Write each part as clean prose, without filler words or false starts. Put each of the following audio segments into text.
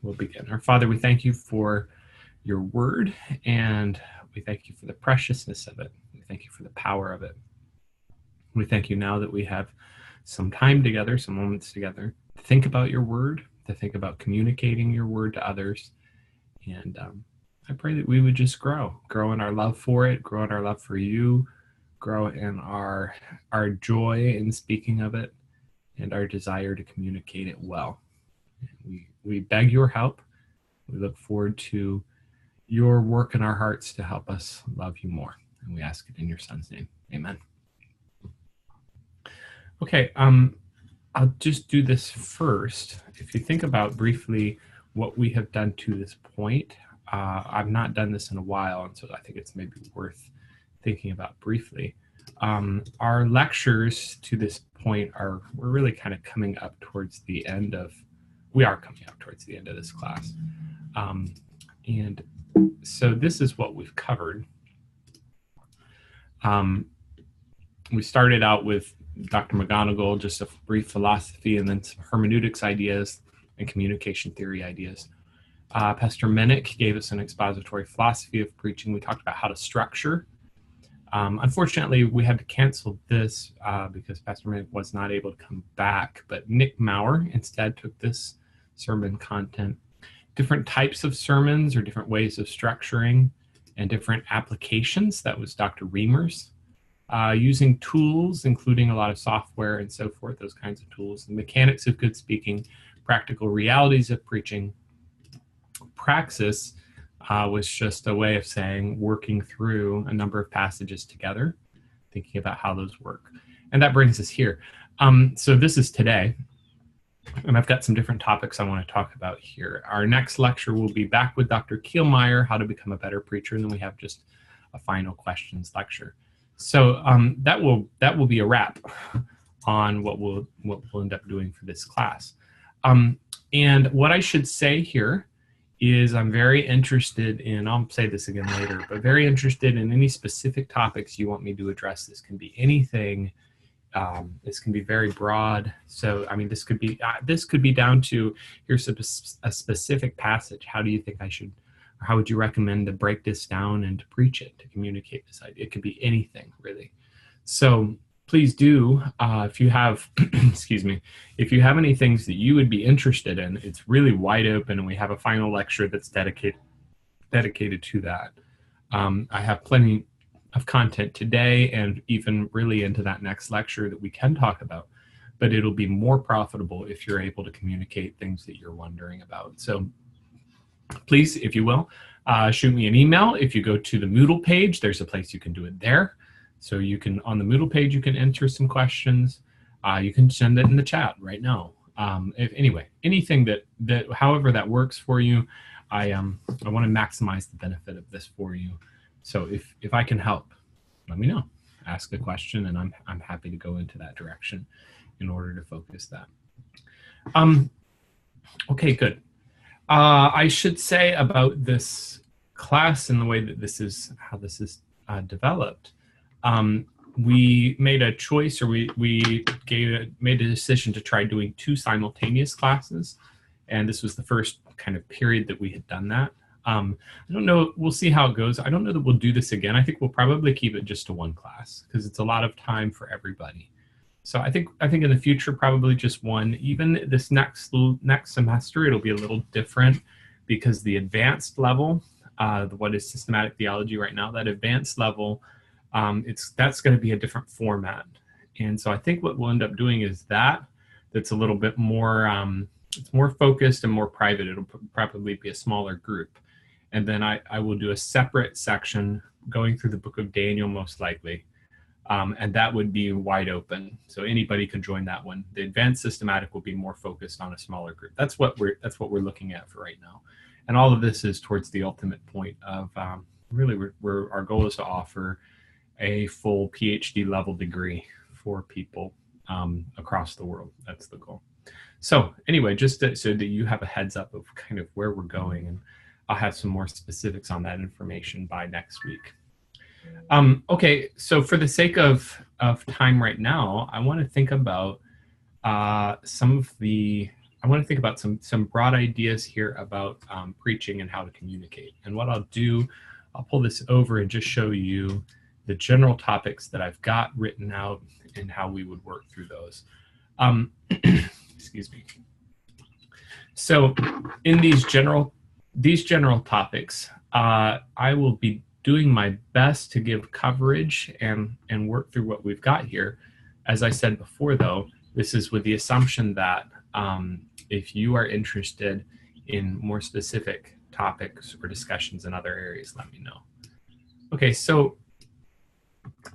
We'll begin. Our Father, we thank you for your word, and we thank you for the preciousness of it. We thank you for the power of it. We thank you now that we have some time together, some moments together, to think about your word, to think about communicating your word to others. And I pray that we would just grow in our love for it, grow in our love for you, grow in our joy in speaking of it, and our desire to communicate it well. We beg your help. We look forward to your work in our hearts to help us love you more. And we ask it in your Son's name. Amen. Okay, I'll just do this first. If you think about briefly what we have done to this point, I've not done this in a while, and so I think it's maybe worth thinking about briefly. Our lectures to this point we're really kind of coming up towards the end of, we are coming up towards the end of this class. And so this is what we've covered. We started out with Dr. McGonigal, just a brief philosophy, and then some hermeneutics ideas and communication theory ideas. Pastor Minnick gave us an expository philosophy of preaching. We talked about how to structure. Unfortunately, we had to cancel this because Pastor Minnick was not able to come back, but Nick Maurer instead took this sermon content. Different types of sermons or different ways of structuring and different applications. That was Dr. Reimers. Using tools, including a lot of software and so forth, those kinds of tools. The mechanics of good speaking, practical realities of preaching. Praxis was just a way of saying working through a number of passages together, thinking about how those work. And that brings us here. So this is today, and I've got some different topics I want to talk about here. Our next lecture will be back with Dr. Kielmeyer, How to Become a Better Preacher, and then we have just a final questions lecture. So that will be a wrap on what we'll end up doing for this class. And what I should say here is I'm very interested in, I'll say this again later, but very interested in any specific topics you want me to address. This can be anything. This can be very broad. So, I mean, this could be down to, here's a specific passage. How do you think I should, or how would you recommend to break this down and to preach it, to communicate this idea? It could be anything, really. So please do, if you have, excuse me, if you have any things that you would be interested in, it's really wide open, and we have a final lecture that's dedicated to that. I have plenty of content today and even really into that next lecture that we can talk about, but it'll be more profitable if you're able to communicate things that you're wondering about. So please, if you will, shoot me an email. If you go to the Moodle page, there's a place you can do it there. So you can, on the Moodle page, you can enter some questions. You can send it in the chat right now. Anyway, anything that however that works for you, I want to maximize the benefit of this for you. So if I can help, let me know. Ask a question, and I'm happy to go into that direction in order to focus that. Okay, good. I should say about this class and the way that this is, how this is developed. We made a choice, or we made a decision to try doing 2 simultaneous classes, and this was the first kind of period that we had done that. I don't know, we'll see how it goes. I don't know that we'll do this again. I think we'll probably keep it just to 1 class because it's a lot of time for everybody. So I think in the future, probably just 1. Even this next semester, it'll be a little different because the advanced level, what is systematic theology right now, that advanced level, that's going to be a different format. And so I think what we'll end up doing is that's a little bit more, it's more focused and more private. It'll probably be a smaller group. And then I will do a separate section going through the book of Daniel, most likely. And that would be wide open. So anybody can join that one. The advanced systematic will be more focused on a smaller group. That's what we're looking at for right now. And all of this is towards the ultimate point of really our goal is to offer a full PhD level degree for people across the world. That's the goal. So anyway, just so that you have a heads up of kind of where we're going, and I'll have some more specifics on that information by next week. Okay, so for the sake of time right now, I want to think about some of the I want to think about some broad ideas here about preaching and how to communicate. And what I'll do, I'll pull this over and just show you the general topics that I've got written out and how we would work through those. Excuse me. So in these general topics, I will be doing my best to give coverage and work through what we've got here. As I said before, though, this is with the assumption that if you are interested in more specific topics or discussions in other areas, let me know. Okay, so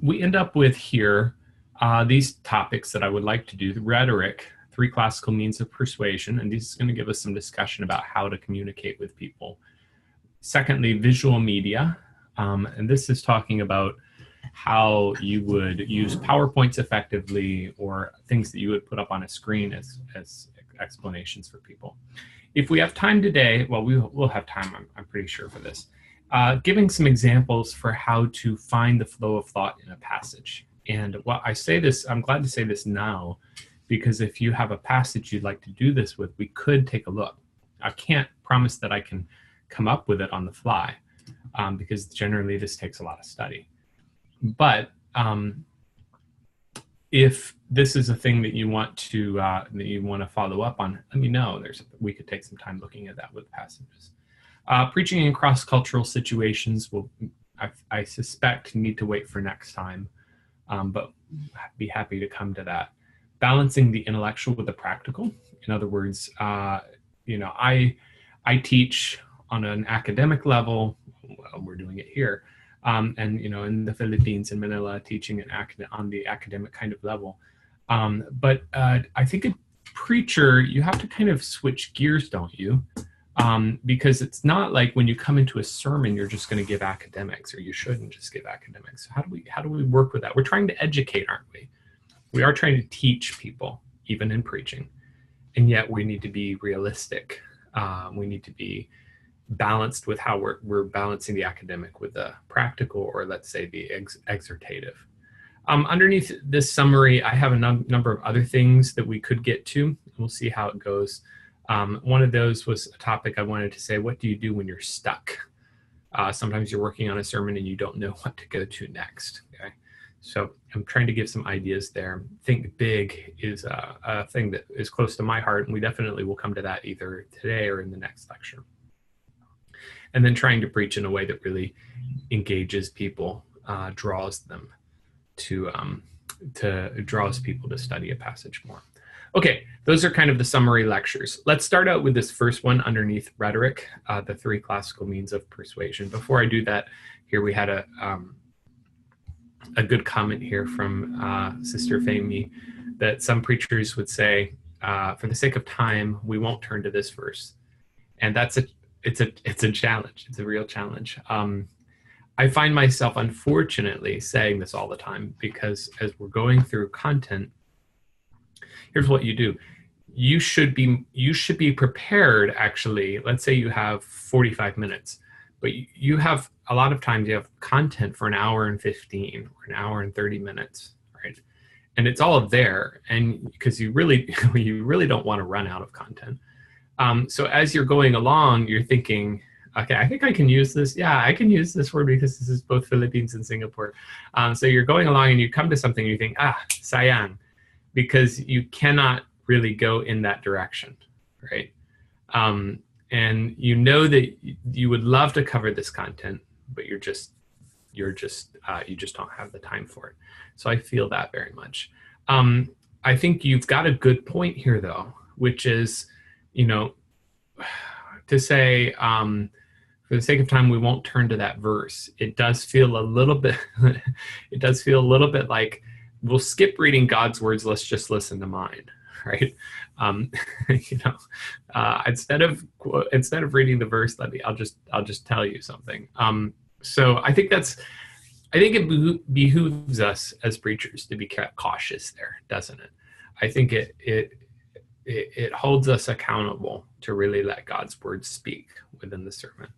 we end up with here these topics that I would like to do: the rhetoric, 3 classical means of persuasion, and this is going to give us some discussion about how to communicate with people. Secondly, visual media, and this is talking about how you would use PowerPoints effectively, or things that you would put up on a screen as explanations for people. If we have time today, well, we'll have time, I'm pretty sure, for this. Giving some examples for how to find the flow of thought in a passage. And while I say this, I'm glad to say this now, because if you have a passage you'd like to do this with, we could take a look. I can't promise that I can come up with it on the fly, because generally this takes a lot of study. But if this is a thing that you want to follow up on, let me know. We could take some time looking at that with passages. Preaching in cross-cultural situations will, I suspect, need to wait for next time, but be happy to come to that. Balancing the intellectual with the practical. In other words, you know, I teach on an academic level. Well, we're doing it here, and you know, in the Philippines, in Manila, teaching on the academic kind of level. But I think a preacher, you have to kind of switch gears, don't you? Because it's not like when you come into a sermon, you're just going to give academics, or you shouldn't just give academics. So how do we work with that? We're trying to educate, aren't we? We are trying to teach people, even in preaching, and yet we need to be realistic. We need to be balanced with how we're balancing the academic with the practical, or let's say the exhortative. Underneath this summary, I have a number of other things that we could get to. We'll see how it goes. One of those was a topic I wanted to say: what do you do when you're stuck? Sometimes you're working on a sermon and you don't know what to go to next. Okay, so I'm trying to give some ideas there. Think big is a thing that is close to my heart, and we definitely will come to that either today or in the next lecture. And then trying to preach in a way that really engages people, draws them draws people to study a passage more. Okay, those are kind of the summary lectures. Let's start out with this first one underneath rhetoric, the 3 classical means of persuasion. Before I do that, here we had a good comment here from Sister Femi, that some preachers would say, for the sake of time, we won't turn to this verse. And it's a challenge. It's a real challenge. I find myself, unfortunately, saying this all the time, because as we're going through content, here's what you do. You should be prepared, actually. Let's say you have 45 minutes, but you have a lot of times you have content for an hour and 15 or an hour and 30 minutes, right? And it's all there, and because you really don't want to run out of content. So as you're going along, you're thinking, okay, I think I can use this. Yeah, I can use this word because this is both Philippines and Singapore. So you're going along and you come to something and you think, sayang, because you cannot really go in that direction, right? And you know that you would love to cover this content, but you just don't have the time for it. So I feel that very much. I think you've got a good point here, though, which is, you know, to say, for the sake of time, we won't turn to that verse. It does feel a little bit, like we'll skip reading God's words. Let's just listen to mine, right? You know, instead of reading the verse, I'll just tell you something. So I think it behooves us as preachers to be cautious there, doesn't it? I think it holds us accountable to really let God's word speak within the sermon.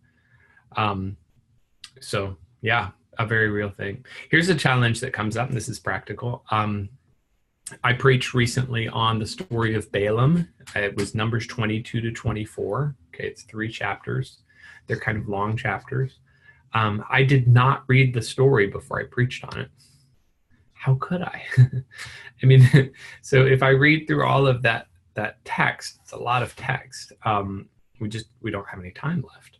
So yeah, a very real thing. Here's a challenge that comes up, and this is practical. I preached recently on the story of Balaam. It was Numbers 22 to 24. Okay, it's 3 chapters. They're kind of long chapters. I did not read the story before I preached on it. How could I? I mean, so if I read through all of that text, it's a lot of text. We don't have any time left.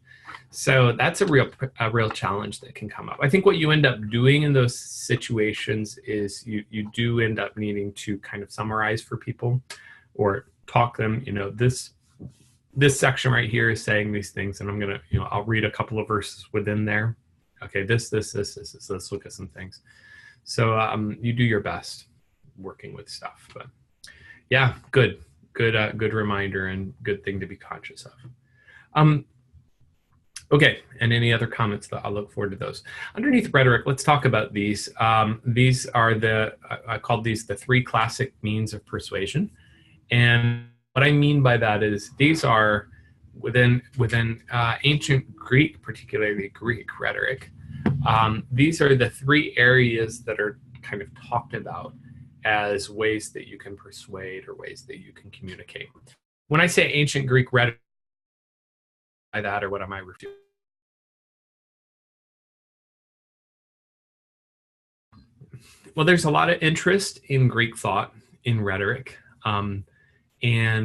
So that's a real challenge that can come up. I think what you end up doing in those situations is you do end up needing to kind of summarize for people or talk them, this section right here is saying these things, and I'm going to, I'll read a couple of verses within there. Okay, this, let's look at some things. So you do your best working with stuff, but yeah, good reminder and good thing to be conscious of. Okay, and any other comments? I'll look forward to those. Underneath rhetoric, let's talk about these. These are I called these the 3 classic means of persuasion. And what I mean by that is these are within ancient Greek, particularly Greek rhetoric. These are the 3 areas that are kind of talked about as ways that you can persuade or ways that you can communicate. When I say ancient Greek rhetoric, by that, or what am I referring to? Well, there's a lot of interest in Greek thought, in rhetoric, and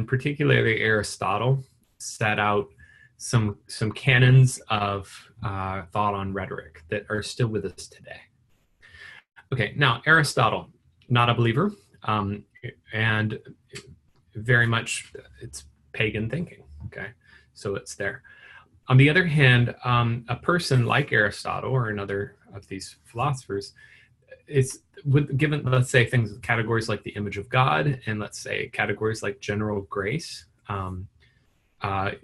particularly Aristotle set out some canons of thought on rhetoric that are still with us today. Okay, now Aristotle, not a believer, and very much it's pagan thinking. Okay, so it's there. On the other hand, a person like Aristotle or another of these philosophers is given, let's say, categories like the image of God, and let's say categories like general grace. Not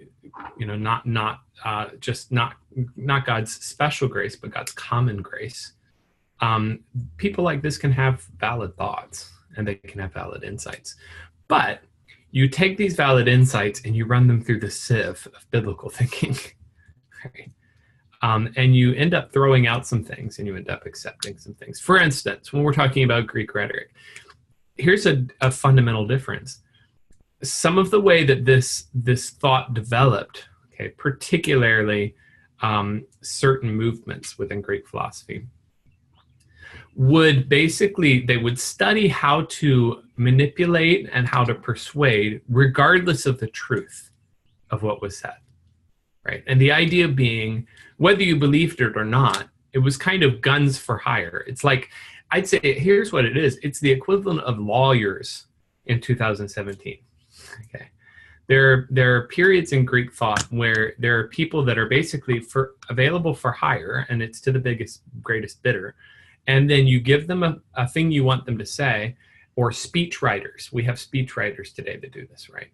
God's special grace, but God's common grace. People like this can have valid thoughts and they can have valid insights, but you take these valid insights and you run them through the sieve of biblical thinking, right? And you end up throwing out some things and you end up accepting some things. For instance, when we're talking about Greek rhetoric, here's a fundamental difference. Some of the way that this thought developed, okay, particularly certain movements within Greek philosophy, they would study how to manipulate and how to persuade regardless of the truth of what was said, right? And the idea being, whether you believed it or not, it was kind of guns for hire. It's like, I'd say, here's what it is. It's the equivalent of lawyers in 2017, okay? There are periods in Greek thought where there are people that are basically available for hire, and it's to the greatest bidder. And then you give them a thing you want them to say, or speech writers. We have speech writers today that do this, right?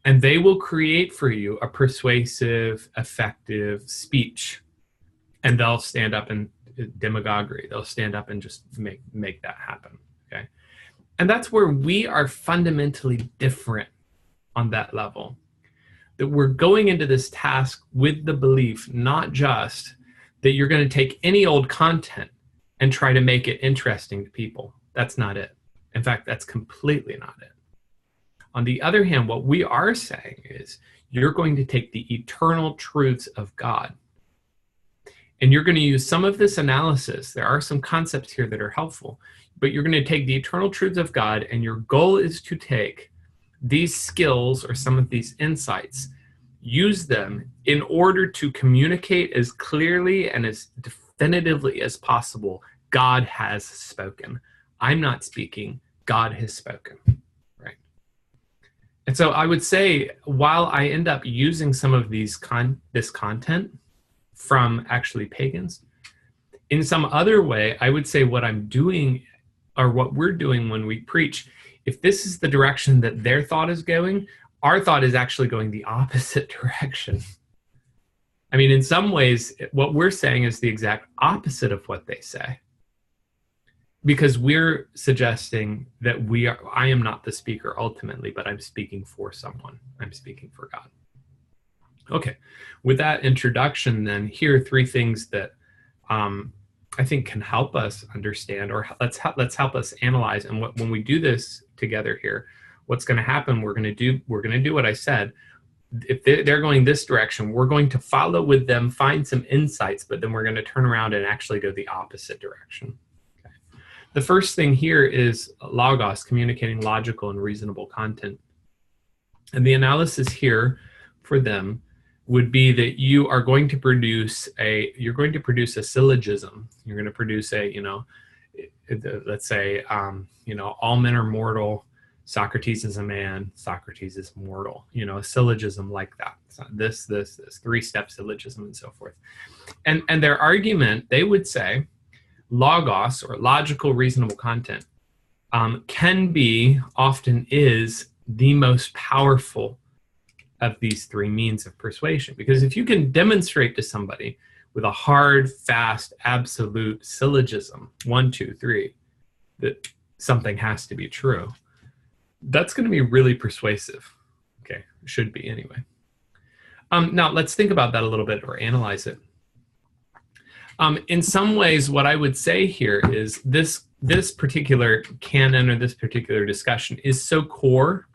And they will create for you a persuasive, effective speech. And they'll stand up in demagoguery. They'll stand up and just make that happen, okay? And that's where we are fundamentally different on that level. That we're going into this task with the belief, not just that you're going to take any old content and try to make it interesting to people. That's not it. In fact, that's completely not it. On the other hand, what we are saying is you're going to take the eternal truths of God, and you're going to use some of this analysis. There are some concepts here that are helpful, but you're going to take the eternal truths of God, and your goal is to take these skills or some of these insights, use them in order to communicate as clearly and as definitively as possible. God has spoken. I'm not speaking. God has spoken, right? And so I would say, while I end up using some of this content from actually pagans, in some other way, I would say what I'm doing, or what we're doing when we preach, if this is the direction that their thought is going, our thought is actually going the opposite direction. I mean, in some ways, what we're saying is the exact opposite of what they say. Because we're suggesting that I am not the speaker ultimately, but I'm speaking for someone. I'm speaking for God. Okay, with that introduction, then, here are 3 things that I think can help us understand, or let's help us analyze. And when we do this together here, what's going to happen? We're going to do what I said. If they're going this direction, we're going to follow with them, find some insights, but then we're going to turn around and actually go the opposite direction. Okay. The first thing here is logos, communicating logical and reasonable content. And the analysis here for them would be that you are going to produce a syllogism. You're going to produce a, let's say, all men are mortal. Socrates is a man. Socrates is mortal. A syllogism like that. So this, 3-step syllogism and so forth. And their argument, they would say, logos, or logical, reasonable content, often is the most powerful of these 3 means of persuasion. Because if you can demonstrate to somebody with a hard, fast, absolute syllogism, 1, 2, 3, that something has to be true, that's going to be really persuasive. Okay, should be anyway. Now let's think about that a little bit, or analyze it. In some ways, what I would say here is this particular canon, or this particular discussion, is so core,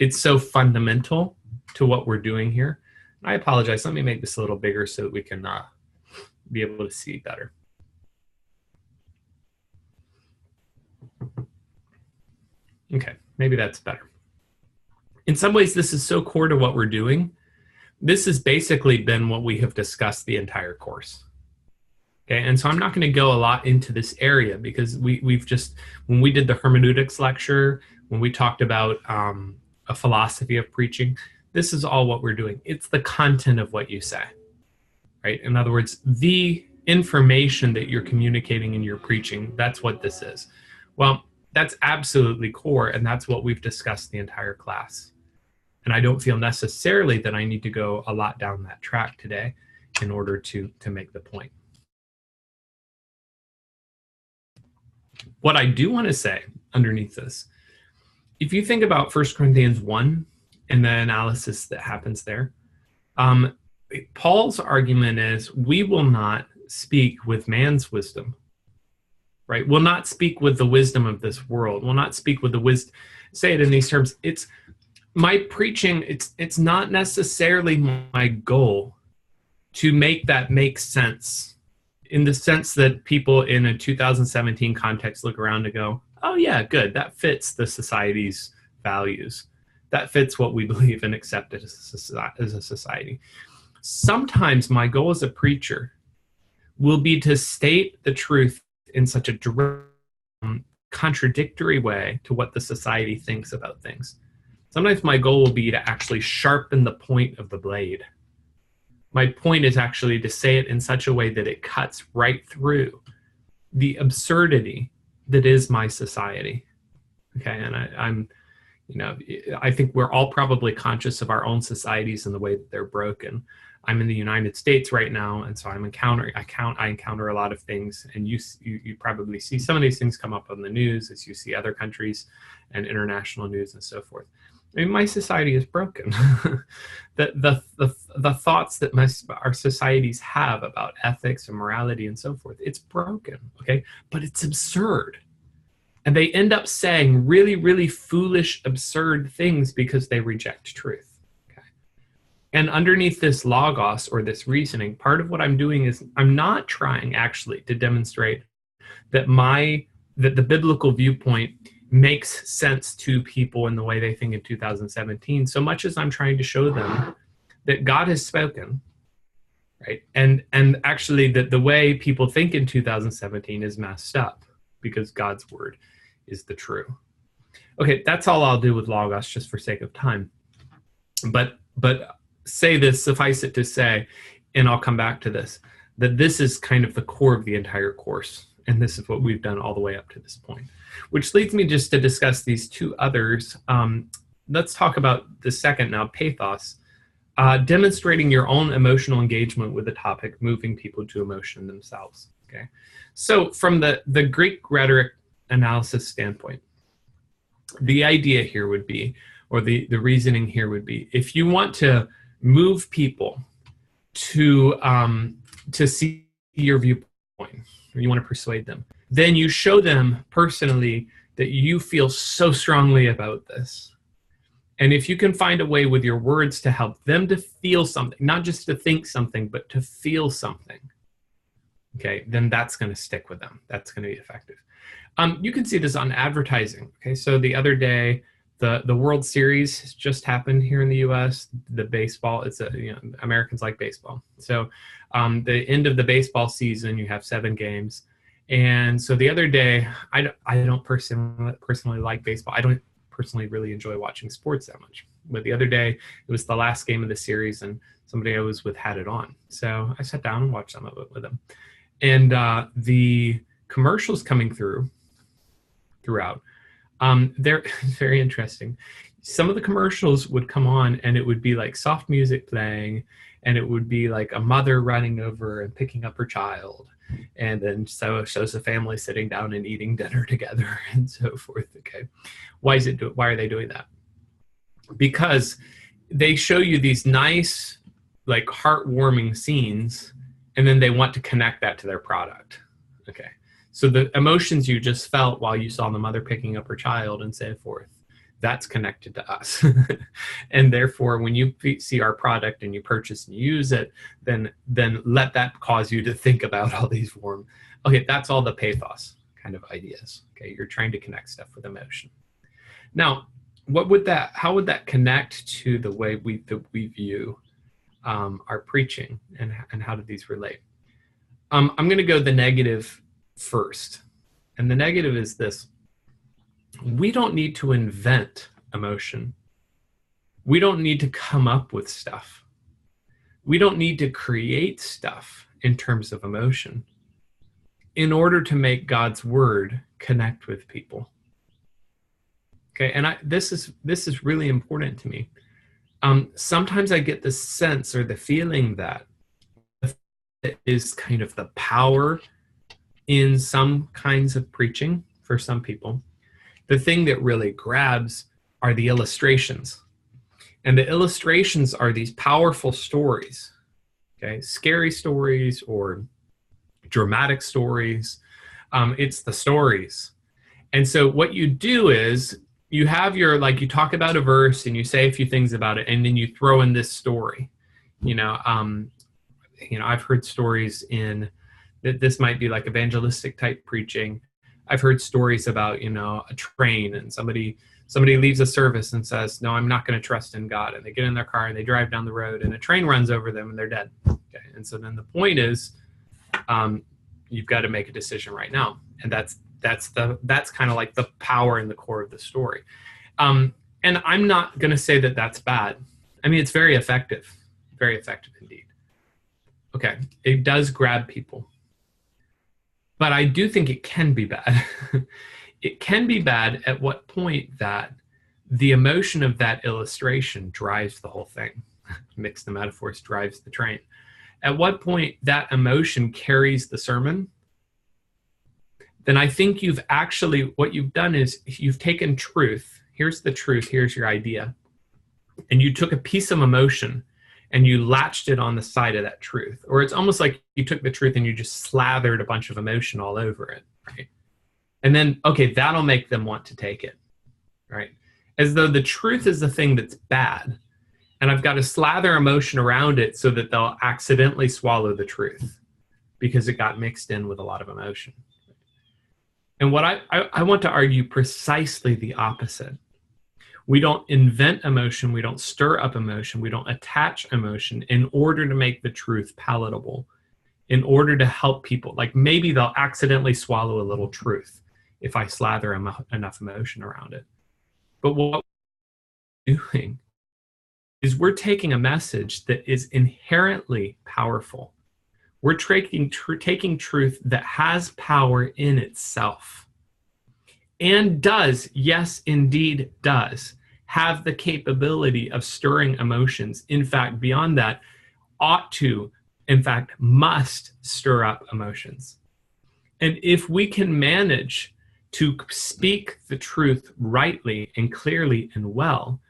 it's so fundamental to what we're doing here. And I apologize. Let me make this a little bigger so that we can be able to see better. Okay, maybe that's better. In some ways, this is so core to what we're doing. This has basically been what we have discussed the entire course. Okay, and so I'm not going to go a lot into this area, because we've just, when we did the hermeneutics lecture, when we talked about a philosophy of preaching, this is all what we're doing. It's the content of what you say, right? In other words, the information that you're communicating in your preaching, that's what this is. Well, that's absolutely core, and that's what we've discussed the entire class. And I don't feel necessarily that I need to go a lot down that track today in order to make the point. What I do want to say underneath this, if you think about 1 Corinthians 1 and the analysis that happens there, Paul's argument is, we will not speak with man's wisdom, right? We'll not speak with the wisdom of this world. We'll not speak with the wisdom. Say it in these terms. It's my preaching. It's not necessarily my goal to make that make sense, in the sense that people in a 2017 context look around and go, oh yeah, good. That fits the society's values. That fits what we believe and accept as a society. Sometimes my goal as a preacher will be to state the truth in such a direct, contradictory way to what the society thinks about things. Sometimes my goal will be to actually sharpen the point of the blade. My point is actually to say it in such a way that it cuts right through the absurdity that is my society. Okay, and I think we're all probably conscious of our own societies and the way that they're broken. I'm in the United States right now, and so I encounter a lot of things, and you probably see some of these things come up on the news as you see other countries and international news and so forth. I mean, my society is broken. the thoughts that our societies have about ethics and morality and so forth, it's broken, okay? But it's absurd. And they end up saying really, really foolish, absurd things because they reject truth. Okay? And underneath this logos, or this reasoning, part of what I'm doing is I'm not trying actually to demonstrate that the biblical viewpoint makes sense to people in the way they think in 2017, so much as I'm trying to show them that God has spoken, right? And actually that the way people think in 2017 is messed up, because God's word is the true. Okay, that's all I'll do with logos, just for sake of time. But say this, suffice it to say, and I'll come back to this, that this is kind of the core of the entire course. And this is what we've done all the way up to this point. Which leads me just to discuss these 2 others. Let's talk about the second now, pathos. Demonstrating your own emotional engagement with the topic, moving people to emotion themselves. Okay, so from the Greek rhetoric analysis standpoint, the idea here would be, or the reasoning here would be, if you want to move people to see your viewpoint, or you want to persuade them, then you show them personally that you feel so strongly about this. And if you can find a way with your words to help them to feel something, not just to think something, but to feel something, okay, then that's going to stick with them. That's going to be effective. You can see this on advertising. Okay, so the other day, the World Series has just happened here in the U.S. The baseball, Americans like baseball. So the end of the baseball season, you have 7 games. And so the other day, I don't personally like baseball. I don't personally really enjoy watching sports that much. But the other day, it was the last game of the series, and somebody I was with had it on. So I sat down and watched some of it with them. And the commercials coming throughout, they're very interesting. Some of the commercials would come on and it would be like soft music playing, and it would be like a mother running over and picking up her child. And then so it shows the family sitting down and eating dinner together and so forth. Okay. Why are they doing that? Because they show you these nice, like heartwarming scenes, and then they want to connect that to their product. Okay. So the emotions you just felt while you saw the mother picking up her child and so forth, that's connected to us. And therefore, when you see our product and you purchase and use it, then let that cause you to think about all these warm, okay, that's all the pathos kind of ideas. Okay, you're trying to connect stuff with emotion. Now, how would that connect to the way we view our preaching, and how do these relate? I'm going to go the negative first. And the negative is this: we don't need to invent emotion. We don't need to come up with stuff. We don't need to create stuff in terms of emotion in order to make God's word connect with people. Okay, and this is really important to me. Sometimes I get the sense or the feeling that is kind of the power in some kinds of preaching for some people. The thing that really grabs are the illustrations. And the illustrations are these powerful stories, okay? Scary stories or dramatic stories. It's the stories. And so what you do is you have you talk about a verse and you say a few things about it, and then you throw in this story. I've heard stories in that this might be like evangelistic type preaching. I've heard stories about, a train, and somebody leaves a service and says, no, I'm not going to trust in God. And they get in their car and they drive down the road and a train runs over them and they're dead. Okay. And so then the point is, you've got to make a decision right now. And that's kind of like the power in the core of the story. And I'm not going to say that that's bad. I mean, it's very effective indeed. Okay. It does grab people. But I do think it can be bad. It can be bad at what point that the emotion of that illustration drives the whole thing. Mix the metaphors, drives the train. At what point that emotion carries the sermon, then I think what you've done is you've taken truth. Here's the truth, here's your idea. And you took a piece of emotion and you latched it on the side of that truth. Or it's almost like you took the truth and you just slathered a bunch of emotion all over it, right? And then, okay, that'll make them want to take it, right? As though the truth is the thing that's bad, and I've got to slather emotion around it so that they'll accidentally swallow the truth because it got mixed in with a lot of emotion. And what I want to argue precisely the opposite. We don't invent emotion, we don't stir up emotion, we don't attach emotion in order to make the truth palatable, in order to help people. Like maybe they'll accidentally swallow a little truth if I slather enough emotion around it. But what we're doing is we're taking a message that is inherently powerful. We're taking truth that has power in itself and does, yes, indeed does, have the capability of stirring emotions. In fact, beyond that, ought to, in fact, must stir up emotions. And if we can manage to speak the truth rightly and clearly and well,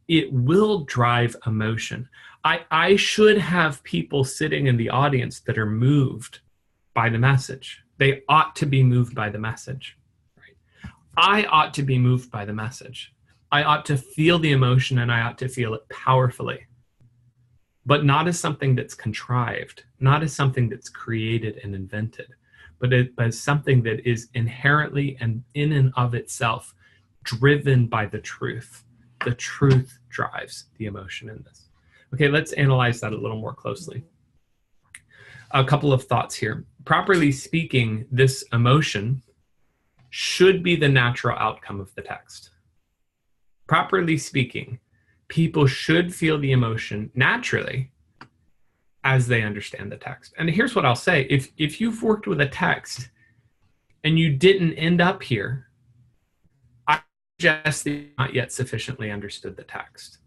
it will drive emotion. I should have people sitting in the audience that are moved by the message. They ought to be moved by the message. Right? I ought to be moved by the message. I ought to feel the emotion, and I ought to feel it powerfully, but not as something that's contrived, not as something that's created and invented, but as something that is inherently and in and of itself driven by the truth. The truth drives the emotion in this. Okay, let's analyze that a little more closely. A couple of thoughts here. Properly speaking, this emotion should be the natural outcome of the text. Properly speaking, people should feel the emotion naturally as they understand the text. And here's what I'll say. If you've worked with a text and you didn't end up here, I suggest that you've not yet sufficiently understood the text.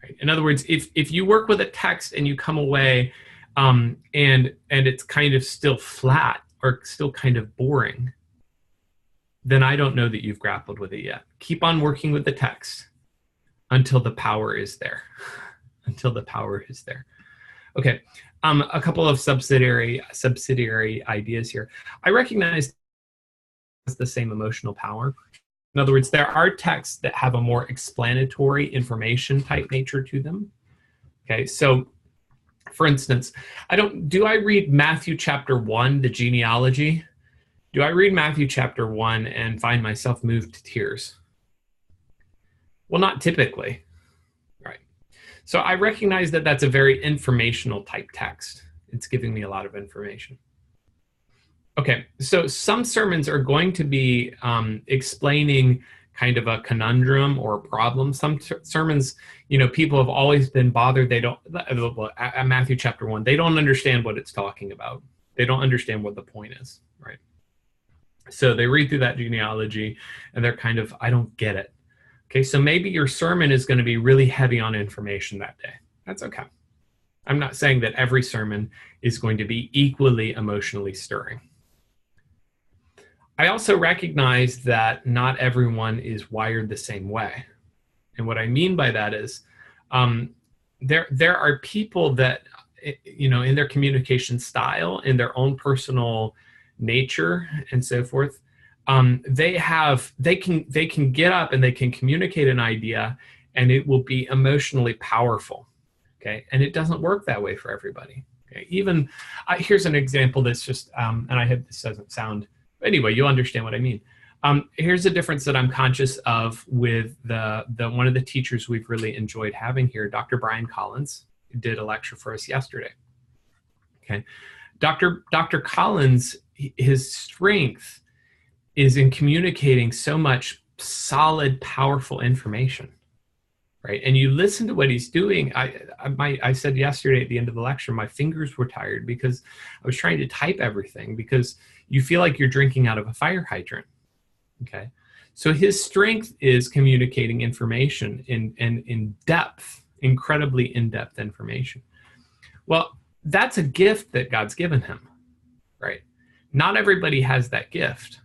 Right? In other words, if you work with a text and you come away and it's kind of still flat or still kind of boring, then I don't know that you've grappled with it yet. Keep on working with the text until the power is there. Until the power is there. Okay, a couple of subsidiary ideas here. I recognize the same emotional power. In other words, there are texts that have a more explanatory information type nature to them. Okay, so for instance, do I read Matthew chapter 1, the genealogy? Do I read Matthew chapter 1 and find myself moved to tears? Well, not typically, right? So I recognize that that's a very informational type text. It's giving me a lot of information. Okay, so some sermons are going to be explaining kind of a conundrum or a problem. Some sermons, people have always been bothered. They don't, at Matthew chapter 1, they don't understand what it's talking about. They don't understand what the point is, right? So they read through that genealogy and they're kind of, I don't get it. Okay, so maybe your sermon is going to be really heavy on information that day. That's okay. I'm not saying that every sermon is going to be equally emotionally stirring. I also recognize that not everyone is wired the same way. And what I mean by that is there are people that, in their communication style, in their own personal nature and so forth, they can get up and they can communicate an idea and it will be emotionally powerful. Okay. And it doesn't work that way for everybody. Okay. Even here's an example that's just, and I hope this doesn't sound, anyway, you'll understand what I mean. Here's a difference that I'm conscious of with the one of the teachers we've really enjoyed having here, Dr. Brian Collins, who did a lecture for us yesterday. Okay. Dr. Collins, his strength is in communicating so much solid, powerful information, right? And you listen to what he's doing. I said yesterday at the end of the lecture, my fingers were tired because I was trying to type everything, because you feel like you're drinking out of a fire hydrant, okay? So his strength is communicating information in depth, incredibly in-depth information. Well, that's a gift that God's given him, right? Not everybody has that gift.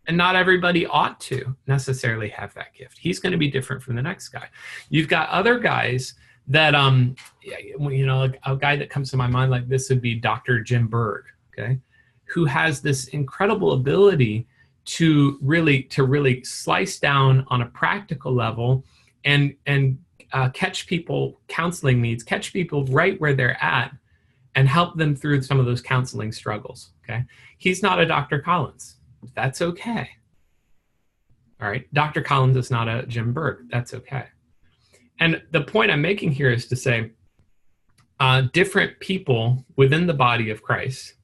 And not everybody ought to necessarily have that gift. He's going to be different from the next guy. You've got other guys that, a guy that comes to my mind like this would be Dr. Jim Berg, okay, who has this incredible ability to really slice down on a practical level and catch people counseling needs, catch people right where they're at, and help them through some of those counseling struggles. Okay, he's not a Dr. Collins. That's okay. All right. Dr. Collins is not a Jim Berg. That's okay. And the point I'm making here is to say different people within the body of Christ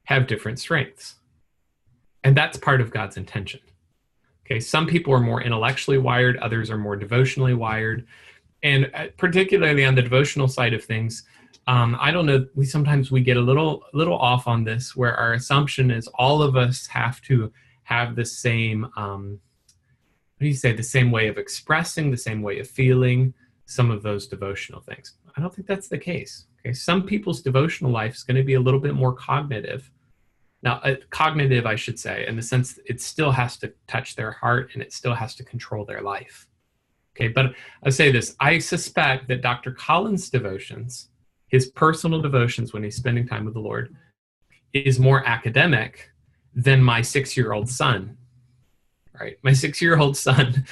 have different strengths. And that's part of God's intention. Okay. Some people are more intellectually wired. Others are more devotionally wired. And particularly on the devotional side of things, I don't know, sometimes we get a little off on this, where our assumption is all of us have to have the same, the same way of expressing, the same way of feeling some of those devotional things. I don't think that's the case. Okay, some people's devotional life is going to be a little bit more cognitive. Now, cognitive, I should say, in the sense that it still has to touch their heart and it still has to control their life. Okay, but I'll say this, I suspect that Dr. Collins' devotions, his personal devotions when he's spending time with the Lord, is more academic than my 6-year-old son, right? My 6-year-old son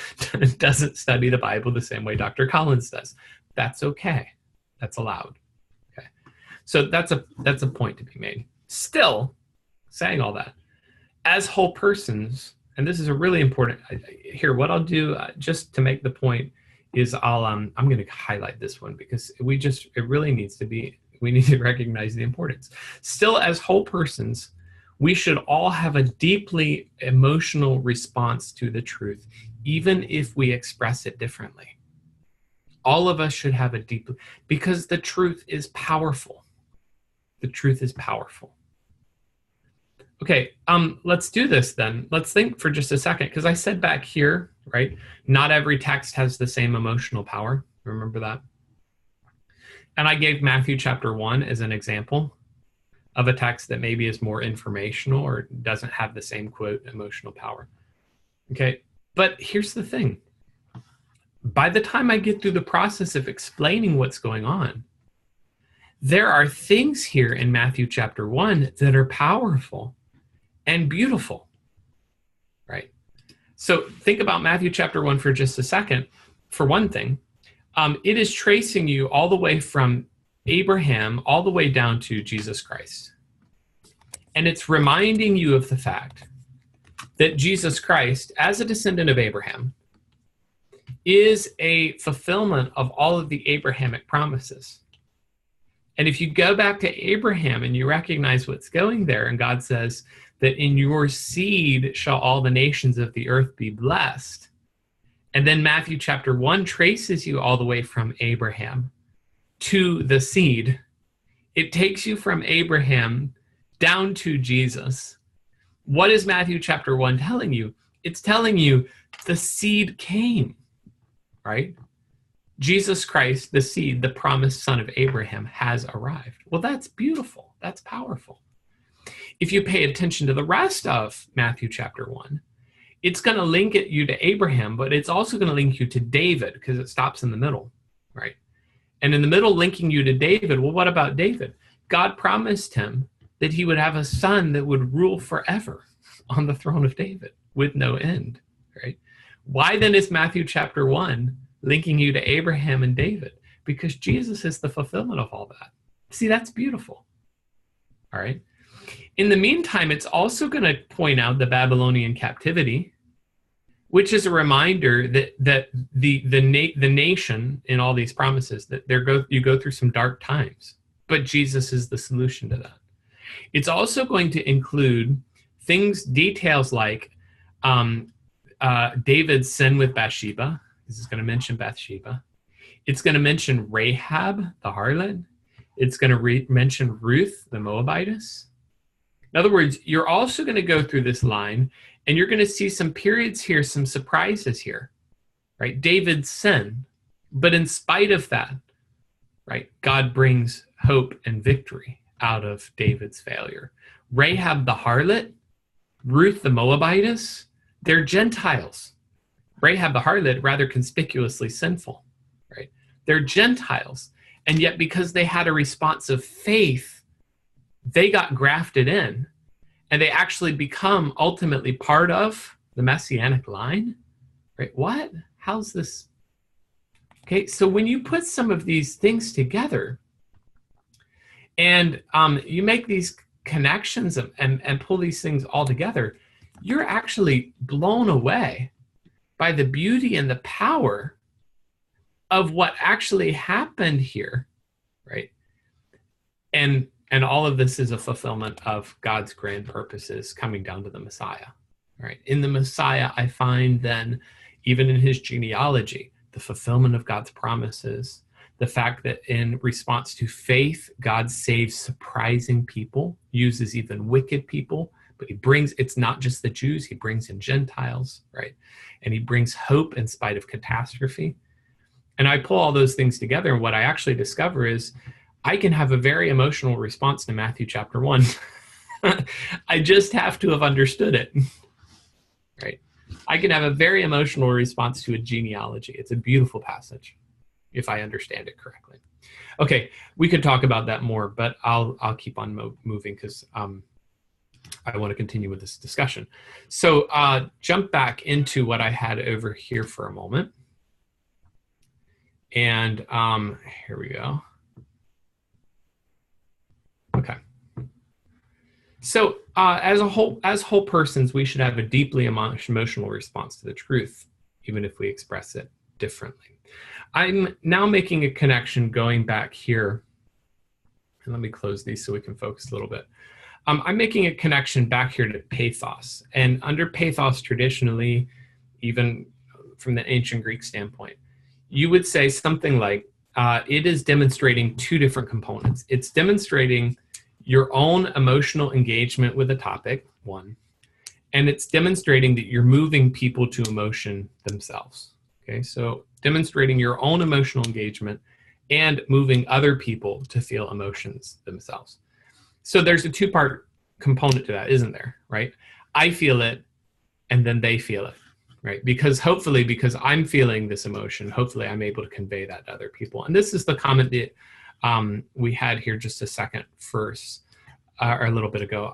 doesn't study the Bible the same way Dr. Collins does. That's okay. That's allowed. Okay. So that's a point to be made. Still, saying all that, as whole persons, and this is a really important here, what I'll do just to make the point is I'm going to highlight this one because it really needs to be, we need to recognize the importance. Still, as whole persons, we should all have a deeply emotional response to the truth, even if we express it differently. All of us should have a deep, because the truth is powerful. The truth is powerful. Okay, let's do this then. Let's think for just a second, because I said back here, right, not every text has the same emotional power. Remember that? And I gave Matthew chapter 1 as an example of a text that maybe is more informational or doesn't have the same, quote, emotional power. Okay, but here's the thing. By the time I get through the process of explaining what's going on, there are things here in Matthew chapter 1 that are powerful and beautiful, right? So think about Matthew chapter 1 for just a second. For one thing, it is tracing you all the way from Abraham all the way down to Jesus Christ. And it's reminding you of the fact that Jesus Christ, as a descendant of Abraham, is a fulfillment of all of the Abrahamic promises. And if you go back to Abraham and you recognize what's going there, and God says that in your seed shall all the nations of the earth be blessed, and then Matthew chapter 1 traces you all the way from Abraham to the seed. It takes you from Abraham down to Jesus. What is Matthew chapter 1 telling you? It's telling you the seed came, right? Jesus Christ, the seed, the promised son of Abraham, has arrived. Well, that's beautiful. That's powerful. If you pay attention to the rest of Matthew chapter 1, it's going to link you to Abraham, but it's also going to link you to David because it stops in the middle, right? And in the middle, linking you to David, well, what about David? God promised him that he would have a son that would rule forever on the throne of David with no end, right? Why then is Matthew chapter 1 linking you to Abraham and David? Because Jesus is the fulfillment of all that. See, that's beautiful. All right. In the meantime, it's also going to point out the Babylonian captivity, which is a reminder that the nation in all these promises, that you go through some dark times, but Jesus is the solution to that. It's also going to include details like David's sin with Bathsheba. This is going to mention Bathsheba. It's going to mention Rahab, the harlot. It's going to mention Ruth, the Moabitess. In other words, you're also going to go through this line, and you're going to see some periods here, some surprises here, right? David's sin, but in spite of that, right, God brings hope and victory out of David's failure. Rahab, the harlot, Ruth, the Moabitess, they're Gentiles. Rahab, the harlot, rather conspicuously sinful, right? They're Gentiles. And yet because they had a response of faith, they got grafted in, and they actually become ultimately part of the Messianic line, right? What? How's this? Okay, so when you put some of these things together and you make these connections and pull these things all together, you're actually blown away by the beauty and the power of what actually happened here, right? And all of this is a fulfillment of God's grand purposes coming down to the Messiah, right? In the Messiah, I find then, even in his genealogy, the fulfillment of God's promises, the fact that in response to faith, God saves surprising people, uses even wicked people, but it's not just the Jews, he brings in Gentiles, right? And he brings hope in spite of catastrophe. And I pull all those things together, and what I actually discover is I can have a very emotional response to Matthew chapter 1. I just have to have understood it, right? I can have a very emotional response to a genealogy. It's a beautiful passage if I understand it correctly. Okay, we could talk about that more, but I'll keep on moving because I want to continue with this discussion. So jump back into what I had over here for a moment. And here we go. Okay. So as whole persons, we should have a deeply emotional response to the truth, even if we express it differently. I'm now making a connection going back here. And let me close these so we can focus a little bit. I'm making a connection back here to pathos. And under pathos, traditionally, even from the ancient Greek standpoint, you would say something like, it is demonstrating two different components. It's demonstrating your own emotional engagement with a topic, one, and it's demonstrating that you're moving people to emotion themselves. Okay, so demonstrating your own emotional engagement and moving other people to feel emotions themselves. So there's a two-part component to that, isn't there, right? I feel it, and then they feel it, right? Because hopefully, because I'm feeling this emotion, hopefully I'm able to convey that to other people. And this is the comment that we had here just a second first, or a little bit ago.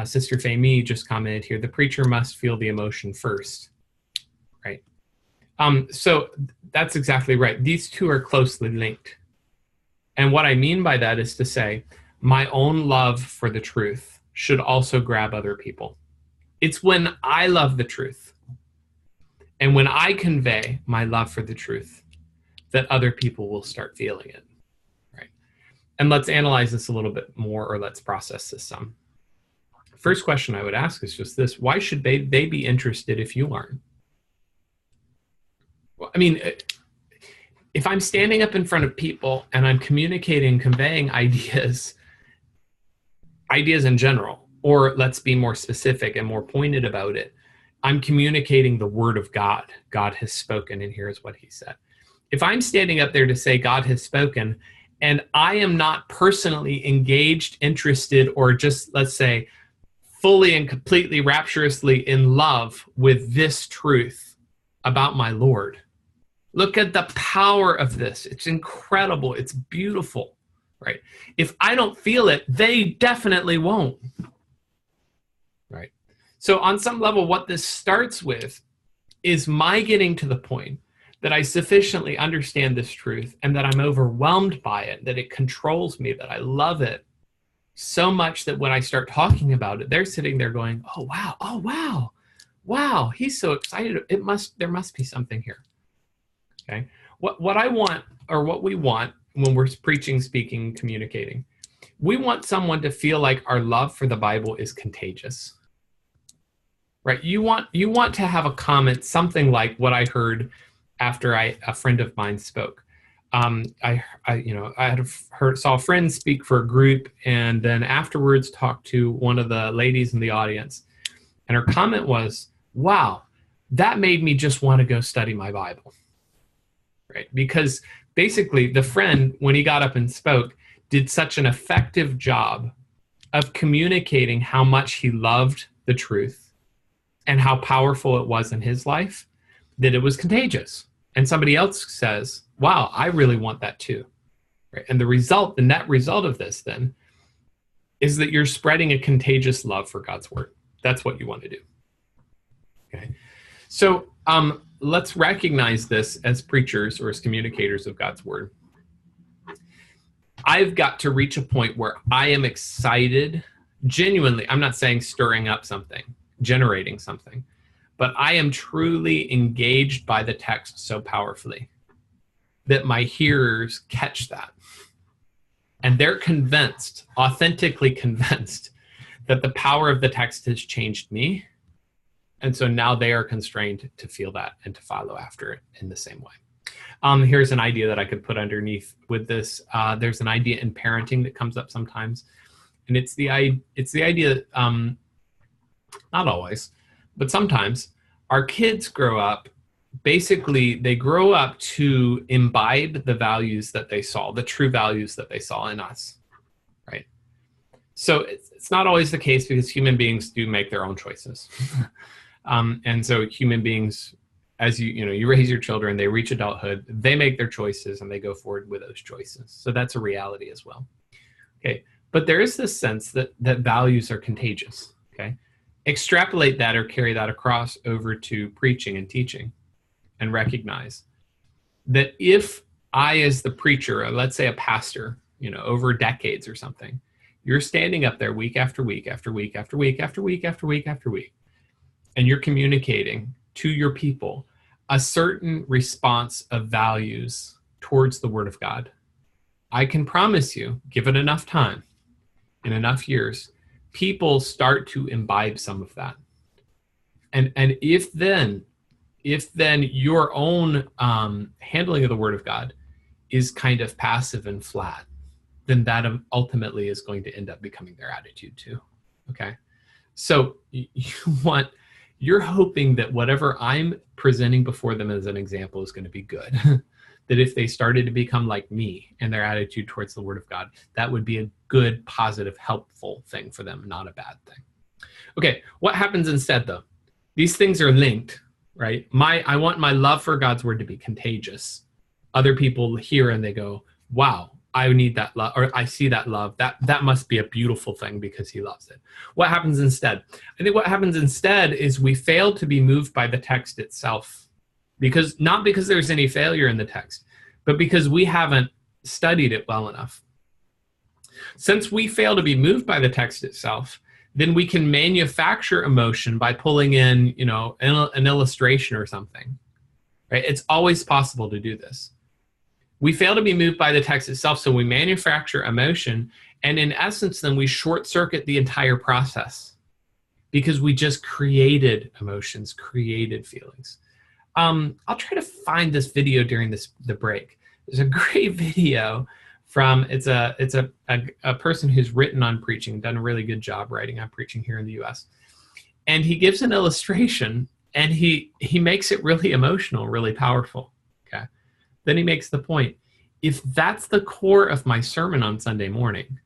Sister Femi just commented here, the preacher must feel the emotion first, right? So that's exactly right. These two are closely linked. And what I mean by that is to say, my own love for the truth should also grab other people. It's when I love the truth and when I convey my love for the truth that other people will start feeling it, right? And let's analyze this a little bit more, or let's process this some. First question I would ask is just this: why should they be interested if you aren't? Well, I mean, if I'm standing up in front of people and I'm communicating, conveying ideas in general, or let's be more specific and more pointed about it, I'm communicating the word of God. God has spoken, and here's what he said. If I'm standing up there to say God has spoken, and I am not personally engaged, interested, or just, let's say, fully and completely rapturously in love with this truth about my Lord, look at the power of this. It's incredible. It's beautiful, right? If I don't feel it, they definitely won't, right? So on some level, what this starts with is my getting to the point that I sufficiently understand this truth and that I'm overwhelmed by it, that it controls me, that I love it so much that when I start talking about it, they're sitting there going, oh, wow, wow, he's so excited. There must be something here. Okay. What I want, or what we want when we're preaching, speaking, communicating, we want someone to feel like our love for the Bible is contagious, right? You want to have a comment, something like what I heard after a friend of mine spoke. I saw a friend speak for a group, and then afterwards talked to one of the ladies in the audience, and her comment was, wow, that made me just want to go study my Bible. Right? Because basically the friend, when he got up and spoke, did such an effective job of communicating how much he loved the truth and how powerful it was in his life that it was contagious. And somebody else says, wow, I really want that too. Right? And the net result of this then is that you're spreading a contagious love for God's word. That's what you want to do. Okay. So let's recognize this as preachers or as communicators of God's word. I've got to reach a point where I am excited, genuinely. I'm not saying stirring up something, generating something, but I am truly engaged by the text so powerfully that my hearers catch that. And they're convinced, authentically convinced, that the power of the text has changed me. And so now they are constrained to feel that and to follow after it in the same way. Here's an idea that I could put underneath with this. There's an idea in parenting that comes up sometimes. And it's the idea, not always, but sometimes our kids grow up, basically they grow up to imbibe the values that they saw, the true values that they saw in us, right? So it's not always the case, because human beings do make their own choices. And so human beings as you raise your children, they reach adulthood, they make their choices and they go forward with those choices. So that's a reality as well. Okay. But there is this sense that values are contagious. Okay. Extrapolate that or carry that across over to preaching and teaching, and recognize that if I, as the preacher, or let's say a pastor, over decades or something, you're standing up there week after week after week after week after week after week after week, and you're communicating to your people a certain response of values towards the Word of God, I can promise you, give it enough time, in enough years, people start to imbibe some of that. And if then your own handling of the Word of God is kind of passive and flat, then that ultimately is going to end up becoming their attitude too. Okay. So you're hoping that whatever I'm presenting before them as an example is going to be good. That if they started to become like me and their attitude towards the Word of God, that would be a good, positive, helpful thing for them, not a bad thing. Okay. What happens instead though? These things are linked, right? I want my love for God's Word to be contagious. Other people hear and they go, wow, I need that love, or I see that love. That must be a beautiful thing because he loves it. What happens instead? I think what happens instead is we fail to be moved by the text itself, not because there's any failure in the text, but because we haven't studied it well enough. Since we fail to be moved by the text itself, then we can manufacture emotion by pulling in, an illustration or something, right? It's always possible to do this. We fail to be moved by the text itself, so we manufacture emotion, and in essence, then we short circuit the entire process because we just created emotions, created feelings. I'll try to find this video during the break. There's a great video from it's a person who's written on preaching, done a really good job writing on preaching here in the U.S. And he gives an illustration, and he makes it really emotional, really powerful. Okay. Then he makes the point, if that's the core of my sermon on Sunday morning,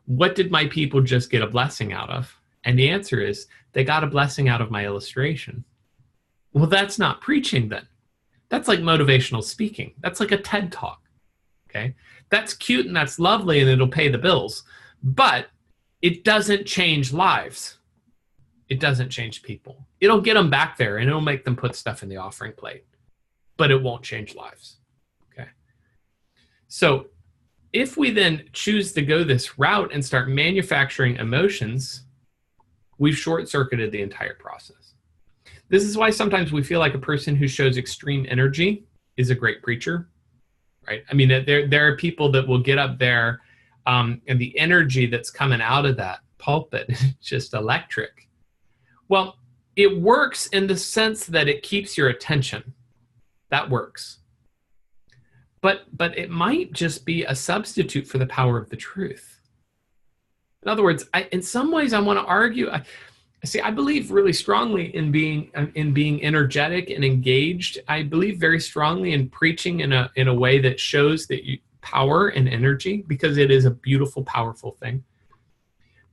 what did my people just get a blessing out of? And the answer is, they got a blessing out of my illustration. Well, that's not preaching then. That's like motivational speaking. That's like a TED Talk. Okay? That's cute and that's lovely and it'll pay the bills, but it doesn't change lives. It doesn't change people. It'll get them back there and it'll make them put stuff in the offering plate, but it won't change lives. Okay. So if we then choose to go this route and start manufacturing emotions, we've short-circuited the entire process. This is why sometimes we feel like a person who shows extreme energy is a great preacher, right? I mean, there are people that will get up there and the energy that's coming out of that pulpit is just electric. Well, it works in the sense that it keeps your attention. That works. But it might just be a substitute for the power of the truth. In other words, in some ways I want to argue, I believe really strongly in being energetic and engaged. I believe very strongly in preaching in a way that shows that power and energy, because it is a beautiful, powerful thing.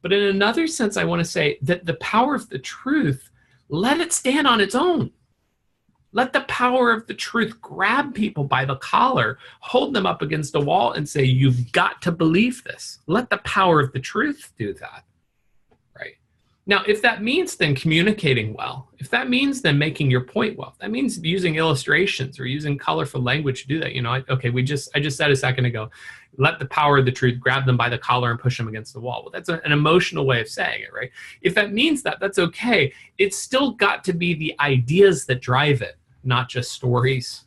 But in another sense, I want to say that the power of the truth, let it stand on its own. Let the power of the truth grab people by the collar, hold them up against a wall and say, you've got to believe this. Let the power of the truth do that, right? Now, if that means then communicating well, if that means then making your point well, that means using illustrations or using colorful language to do that. I just said a second ago, let the power of the truth grab them by the collar and push them against the wall. Well, that's an emotional way of saying it, right? If that means that, that's okay. It's still got to be the ideas that drive it, not just stories,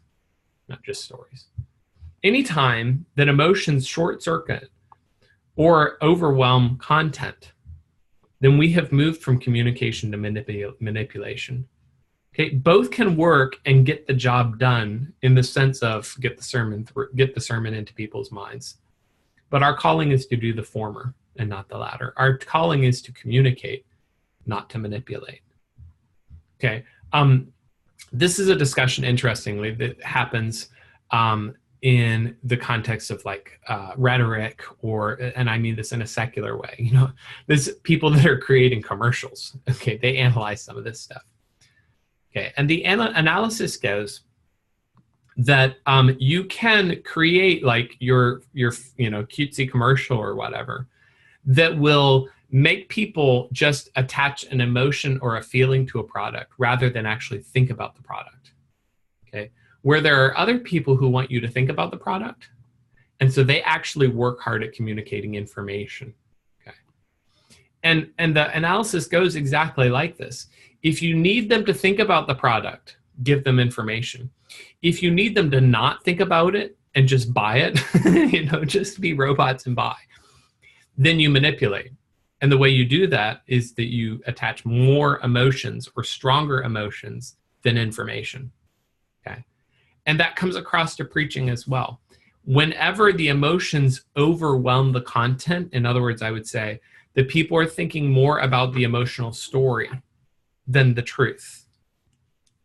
Anytime that emotions short circuit or overwhelm content, then we have moved from communication to manipulation. Okay, both can work and get the job done in the sense of get the sermon into people's minds. But our calling is to do the former and not the latter. Our calling is to communicate, not to manipulate. Okay, this is a discussion, interestingly, that happens in the context of rhetoric, and I mean this in a secular way. There's people that are creating commercials. Okay, they analyze some of this stuff. Okay, and the analysis goes that you can create like your cutesy commercial or whatever that will make people just attach an emotion or a feeling to a product rather than actually think about the product. Okay, where there are other people who want you to think about the product, and so they actually work hard at communicating information. Okay, and the analysis goes exactly like this. If you need them to think about the product, give them information. If you need them to not think about it and just buy it, just be robots and buy, then you manipulate. And the way you do that is that you attach more emotions or stronger emotions than information. Okay. And that comes across to preaching as well. Whenever the emotions overwhelm the content, in other words, I would say that people are thinking more about the emotional story than the truth.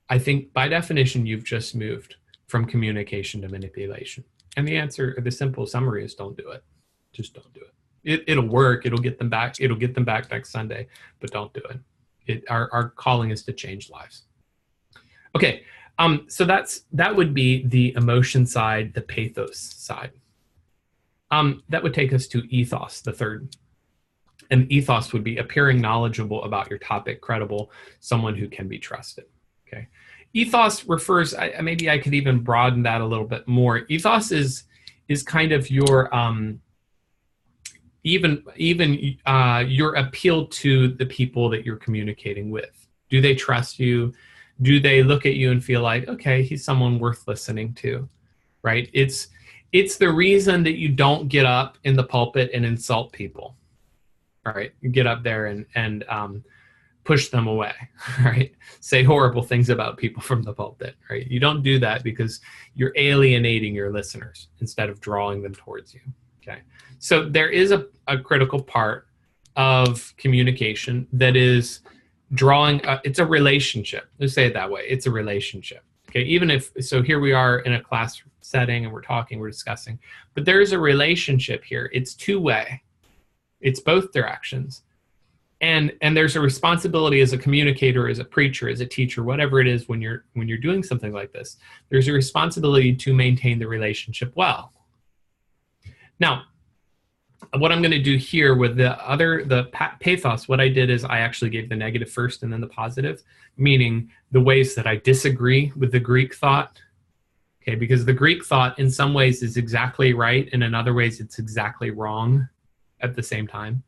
I think by definition, you've just moved from communication to manipulation. And the answer, the simple summary is don't do it. Just don't do it. It'll work. It'll get them back. It'll get them back next Sunday, but don't do it. Our calling is to change lives. Okay, so that would be the emotion side, the pathos side. That would take us to ethos, the third. And ethos would be appearing knowledgeable about your topic, credible, someone who can be trusted. Okay, ethos refers. Maybe I could even broaden that a little bit more. Ethos is kind of your even your appeal to the people that you're communicating with. Do they trust you? Do they look at you and feel like, okay, he's someone worth listening to, right? It's the reason that you don't get up in the pulpit and insult people, right? You get up there and push them away, right? Say horrible things about people from the pulpit, right? You don't do that because you're alienating your listeners instead of drawing them towards you, okay? So there is a critical part of communication that is drawing, it's a relationship. Let's say it that way. It's a relationship, okay? Even if, so here we are in a class setting and we're talking, we're discussing, but there is a relationship here. It's two-way. It's both directions. And there's a responsibility as a communicator, as a preacher, as a teacher, whatever it is when you're doing something like this, there's a responsibility to maintain the relationship well. Now, what I'm going to do here with the pathos, what I did is I actually gave the negative first and then the positive, meaning the ways that I disagree with the Greek thought. Okay, because the Greek thought in some ways is exactly right, and in other ways it's exactly wrong at the same time.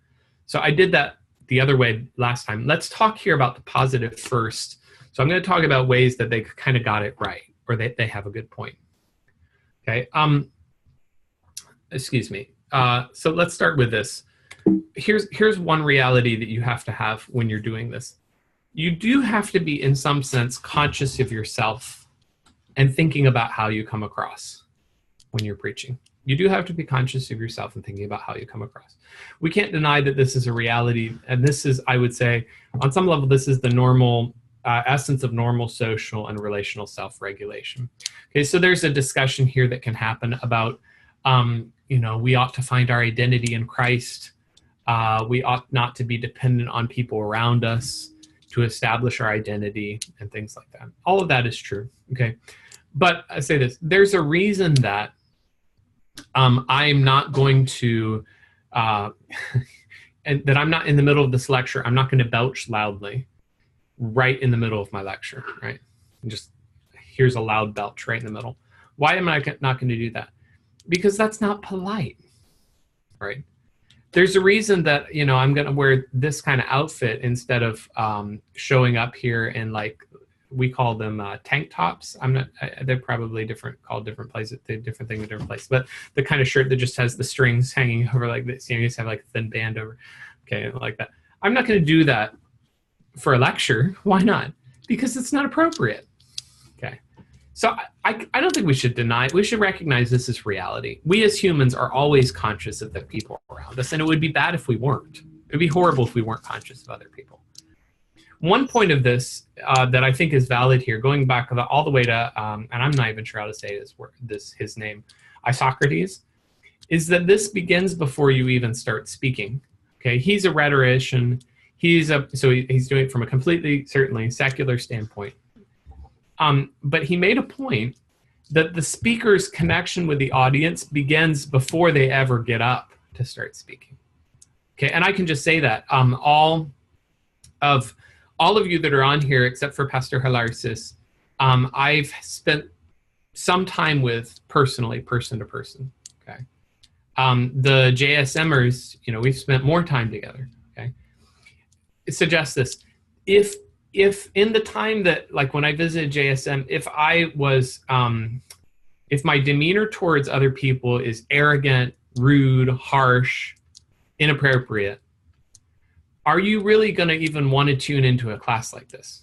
So I did that the other way last time. Let's talk here about the positive first. So I'm going to talk about ways that they kind of got it right, or they have a good point. Okay. Excuse me. So let's start with this. Here's one reality that you have to have when you're doing this. You do have to be, in some sense, conscious of yourself and thinking about how you come across when you're preaching. You do have to be conscious of yourself and thinking about how you come across. We can't deny that this is a reality. And this is, I would say, on some level, this is the normal essence of normal social and relational self-regulation. Okay, so there's a discussion here that can happen about, we ought to find our identity in Christ. We ought not to be dependent on people around us to establish our identity and things like that. All of that is true, okay? But I say this, there's a reason that I'm not going to, and that I'm not in the middle of this lecture, I'm not going to belch loudly right in the middle of my lecture, right? And just, here's a loud belch right in the middle. Why am I not going to do that? Because that's not polite, right? There's a reason that, I'm going to wear this kind of outfit instead of showing up here in, like, we call them tank tops. They're probably called different places, different thing in different places, but the kind of shirt that just has the strings hanging over like this, you just have like a thin band over, okay, like that. I'm not going to do that for a lecture. Why not? Because it's not appropriate, okay? So I don't think we should deny it. We should recognize this as reality. We as humans are always conscious of the people around us, and it would be bad if we weren't. It would be horrible if we weren't conscious of other people. One point of this that I think is valid here, going back all the way to, and I'm not even sure how to say his name, Isocrates, is that this begins before you even start speaking. Okay, he's a rhetorician. So he's doing it from a completely, certainly secular standpoint. But he made a point that the speaker's connection with the audience begins before they ever get up to start speaking. Okay, and I can just say that all of you that are on here, except for Pastor Hilarsis, I've spent some time with personally, person to person. Okay, the JSMers, we've spent more time together. Okay, it suggests this: if in the time that, like when I visited JSM, if I was if my demeanor towards other people is arrogant, rude, harsh, inappropriate, are you really going to even want to tune into a class like this?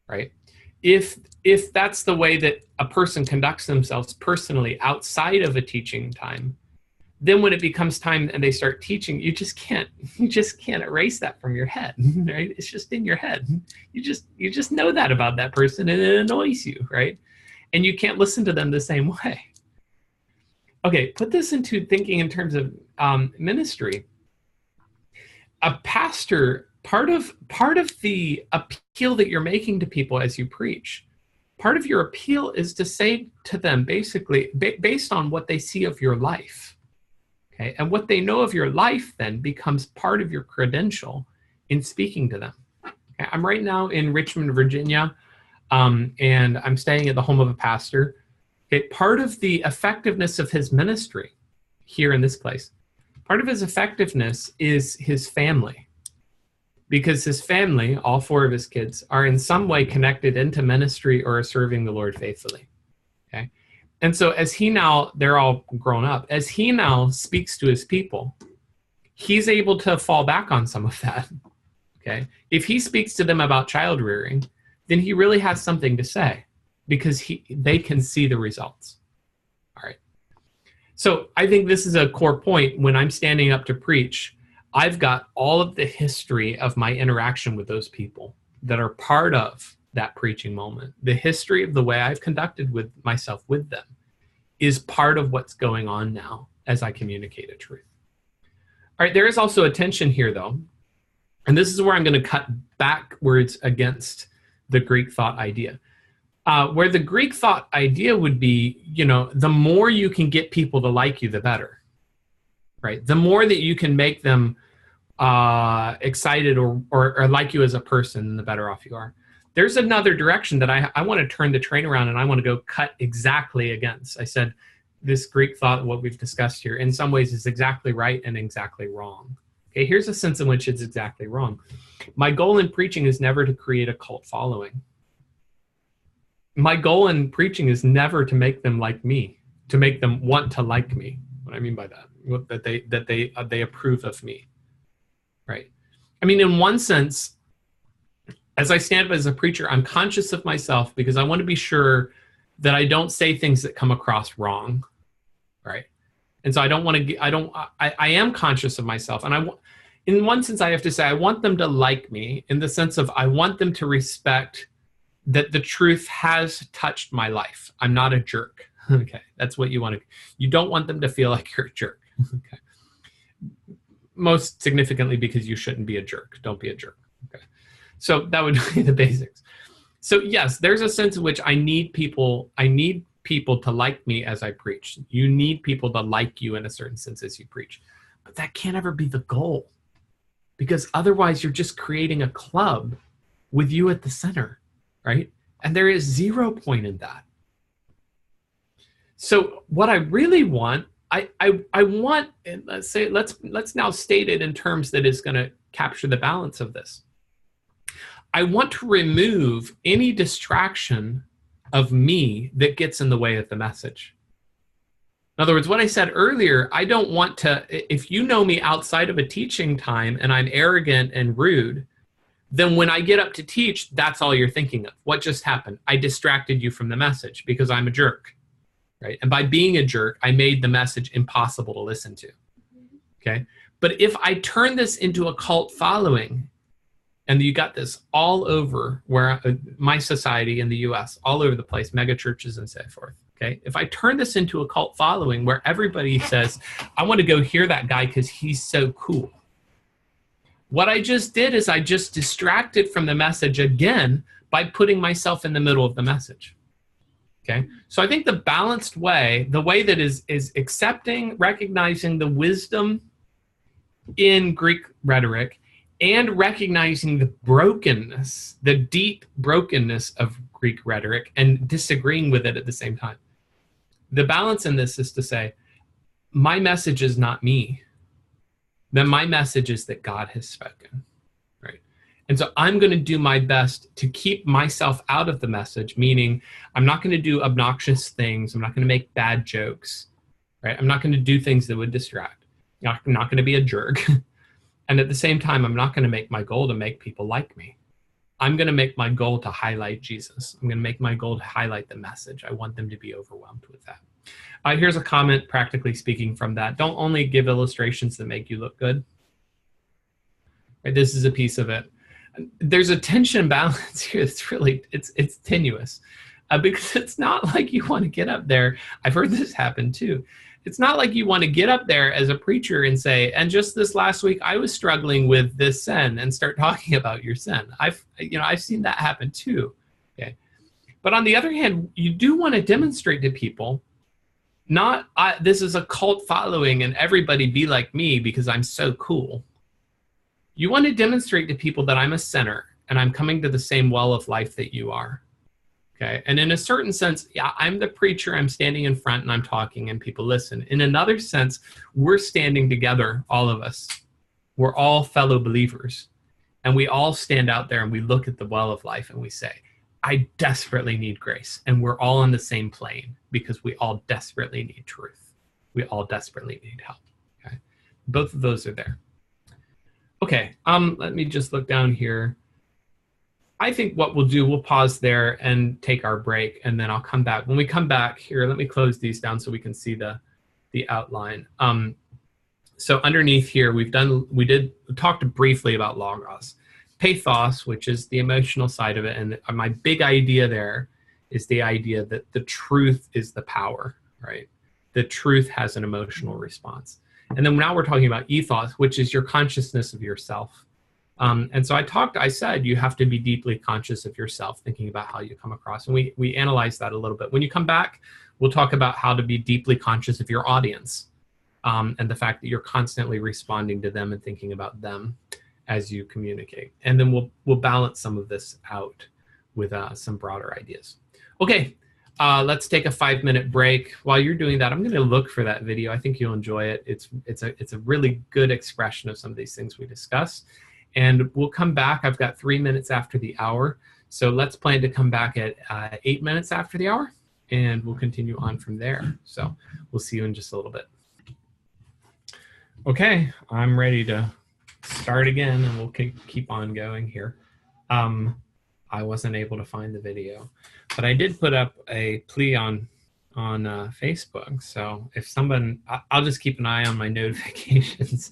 Right? If that's the way that a person conducts themselves personally outside of a teaching time, then when it becomes time and they start teaching, you just can't erase that from your head, right? It's just in your head. You just know that about that person, and it annoys you, right? And you can't listen to them the same way. Okay, put this into thinking in terms of ministry. A pastor, part of the appeal that you're making to people as you preach, part of your appeal is to say to them, basically, based on what they see of your life. Okay, and what they know of your life then becomes part of your credential in speaking to them. Okay, I'm right now in Richmond, Virginia, and I'm staying at the home of a pastor. Okay, part of the effectiveness of his ministry here in this place, part of his effectiveness is his family, because his family, all 4 of his kids, are in some way connected into ministry or are serving the Lord faithfully. Okay, and so as he now, they're all grown up, as he now speaks to his people, he's able to fall back on some of that. Okay, if he speaks to them about child rearing, then he really has something to say, because they can see the results. All right. So I think this is a core point. When I'm standing up to preach, I've got all of the history of my interaction with those people that are part of that preaching moment. The history of the way I've conducted with myself with them is part of what's going on now as I communicate a truth. All right, there is also a tension here, though. And this is where I'm going to cut backwards against the Greek thought idea. Where the Greek thought idea would be, the more you can get people to like you, the better, right? The more that you can make them excited or like you as a person, the better off you are. There's another direction that I want to turn the train around, and I want to go cut exactly against. I said this Greek thought, what we've discussed here, in some ways is exactly right and exactly wrong. Okay, here's a sense in which it's exactly wrong. My goal in preaching is never to create a cult following. My goal in preaching is never to make them like me, to make them want to like me. What I mean by that, that they approve of me, right? I mean, in one sense, as I stand up as a preacher, I'm conscious of myself because I want to be sure that I don't say things that come across wrong, right? And so I don't want to. I am conscious of myself, and in one sense, I have to say I want them to like me, in the sense of I want them to respect that the truth has touched my life. I'm not a jerk. Okay, that's what you want to. You don't want them to feel like you're a jerk. Okay. Most significantly, because you shouldn't be a jerk. Don't be a jerk. Okay. So that would be the basics. So yes, there's a sense in which I need people to like me as I preach. You need people to like you in a certain sense as you preach. But that can't ever be the goal, because otherwise you're just creating a club with you at the center, right? And there is 0 point in that. So what I really want, I want, and let's now state it in terms that is going to capture the balance of this. I want to remove any distraction of me that gets in the way of the message. In other words, what I said earlier, I don't want to, if you know me outside of a teaching time and I'm arrogant and rude, then when I get up to teach, that's all you're thinking of. What just happened? I distracted you from the message because I'm a jerk, right? And by being a jerk, I made the message impossible to listen to, okay? But if I turn this into a cult following, and you got this all over where my society in the US, all over the place, mega churches and so forth, okay? If I turn this into a cult following where everybody says, I want to go hear that guy because he's so cool. What I just did is I just distracted from the message again by putting myself in the middle of the message. Okay, so I think the balanced way, the way that is accepting, recognizing the wisdom in Greek rhetoric and recognizing the brokenness, the deep brokenness of Greek rhetoric and disagreeing with it at the same time. The balance in this is to say, my message is not me. Then my message is that God has spoken, right? And so I'm going to do my best to keep myself out of the message, meaning I'm not going to do obnoxious things. I'm not going to make bad jokes, right? I'm not going to do things that would distract. I'm not going to be a jerk. And at the same time, I'm not going to make my goal to make people like me. I'm going to make my goal to highlight Jesus. I'm going to make my goal to highlight the message. I want them to be overwhelmed with that. Here's a comment, practically speaking, from that. Don't only give illustrations that make you look good. Right, this is a piece of it. There's a tension balance here. It's really, it's tenuous because it's not like you want to get up there. I've heard this happen too. It's not like you want to get up there as a preacher and say, and just this last week, I was struggling with this sin, and start talking about your sin. I've seen that happen too. Okay. But on the other hand, you do want to demonstrate to people, this is a cult following and everybody be like me because I'm so cool. You want to demonstrate to people that I'm a sinner and I'm coming to the same well of life that you are. Okay. And in a certain sense, yeah, I'm the preacher, I'm standing in front and I'm talking and people listen. In another sense, we're standing together, all of us. We're all fellow believers. And we all stand out there and we look at the well of life and we say, I desperately need grace. And we're all on the same plane because we all desperately need truth. We all desperately need help. Okay. Both of those are there. Okay. Let me just look down here. I think what we'll do, we'll pause there and take our break, and then I'll come back. When we come back here, let me close these down so we can see the outline. So underneath here, we talked briefly about logos. Pathos, which is the emotional side of it, and my big idea there is the idea that the truth is the power, right? The truth has an emotional response. And then now we're talking about ethos, which is your consciousness of yourself. And so I said you have to be deeply conscious of yourself, thinking about how you come across. And we analyzed that a little bit. When you come back, we'll talk about how to be deeply conscious of your audience and the fact that you're constantly responding to them and thinking about them as you communicate. And then we'll balance some of this out with some broader ideas. Okay, let's take a 5-minute break. While you're doing that, I'm going to look for that video. I think you'll enjoy it. It's a really good expression of some of these things we discuss. And we'll come back. I've got 3 minutes after the hour. So let's plan to come back at 8 minutes after the hour, and we'll continue on from there. So we'll see you in just a little bit. Okay, I'm ready to start again, and we'll keep on going here. I wasn't able to find the video, but I did put up a plea on Facebook. So if someone, I'll just keep an eye on my notifications,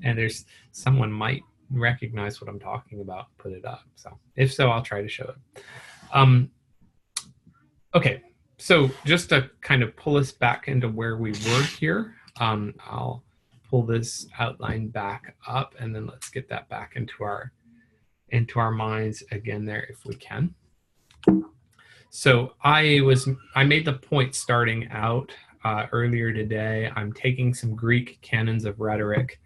and there's someone might recognize what I'm talking about, put it up. So if so, I'll try to show it. Okay, so just to kind of pull us back into where we were here, I'll pull this outline back up, and then let's get that back into our minds again there if we can. So I made the point starting out earlier today. I'm taking some Greek canons of rhetoric,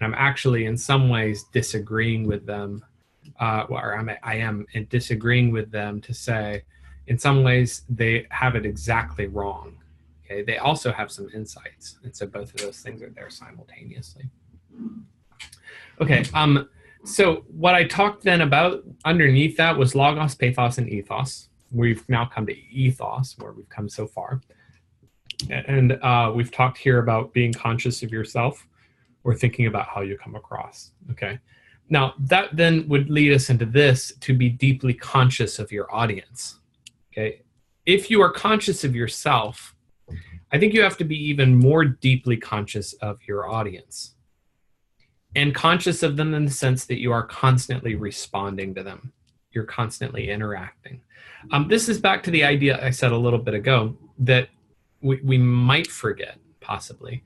and I'm actually in some ways disagreeing with them, or I am disagreeing with them to say, in some ways they have it exactly wrong. Okay, they also have some insights, and so both of those things are there simultaneously. Okay, so what I talked then about underneath that was logos, pathos, and ethos. We've now come to ethos, where we've come so far, and we've talked here about being conscious of yourself, or thinking about how you come across. Okay, now that then would lead us into this, to be deeply conscious of your audience. Okay, if you are conscious of yourself, I think you have to be even more deeply conscious of your audience, and conscious of them in the sense that you are constantly responding to them. You're constantly interacting. This is back to the idea I said a little bit ago, that we might forget, possibly,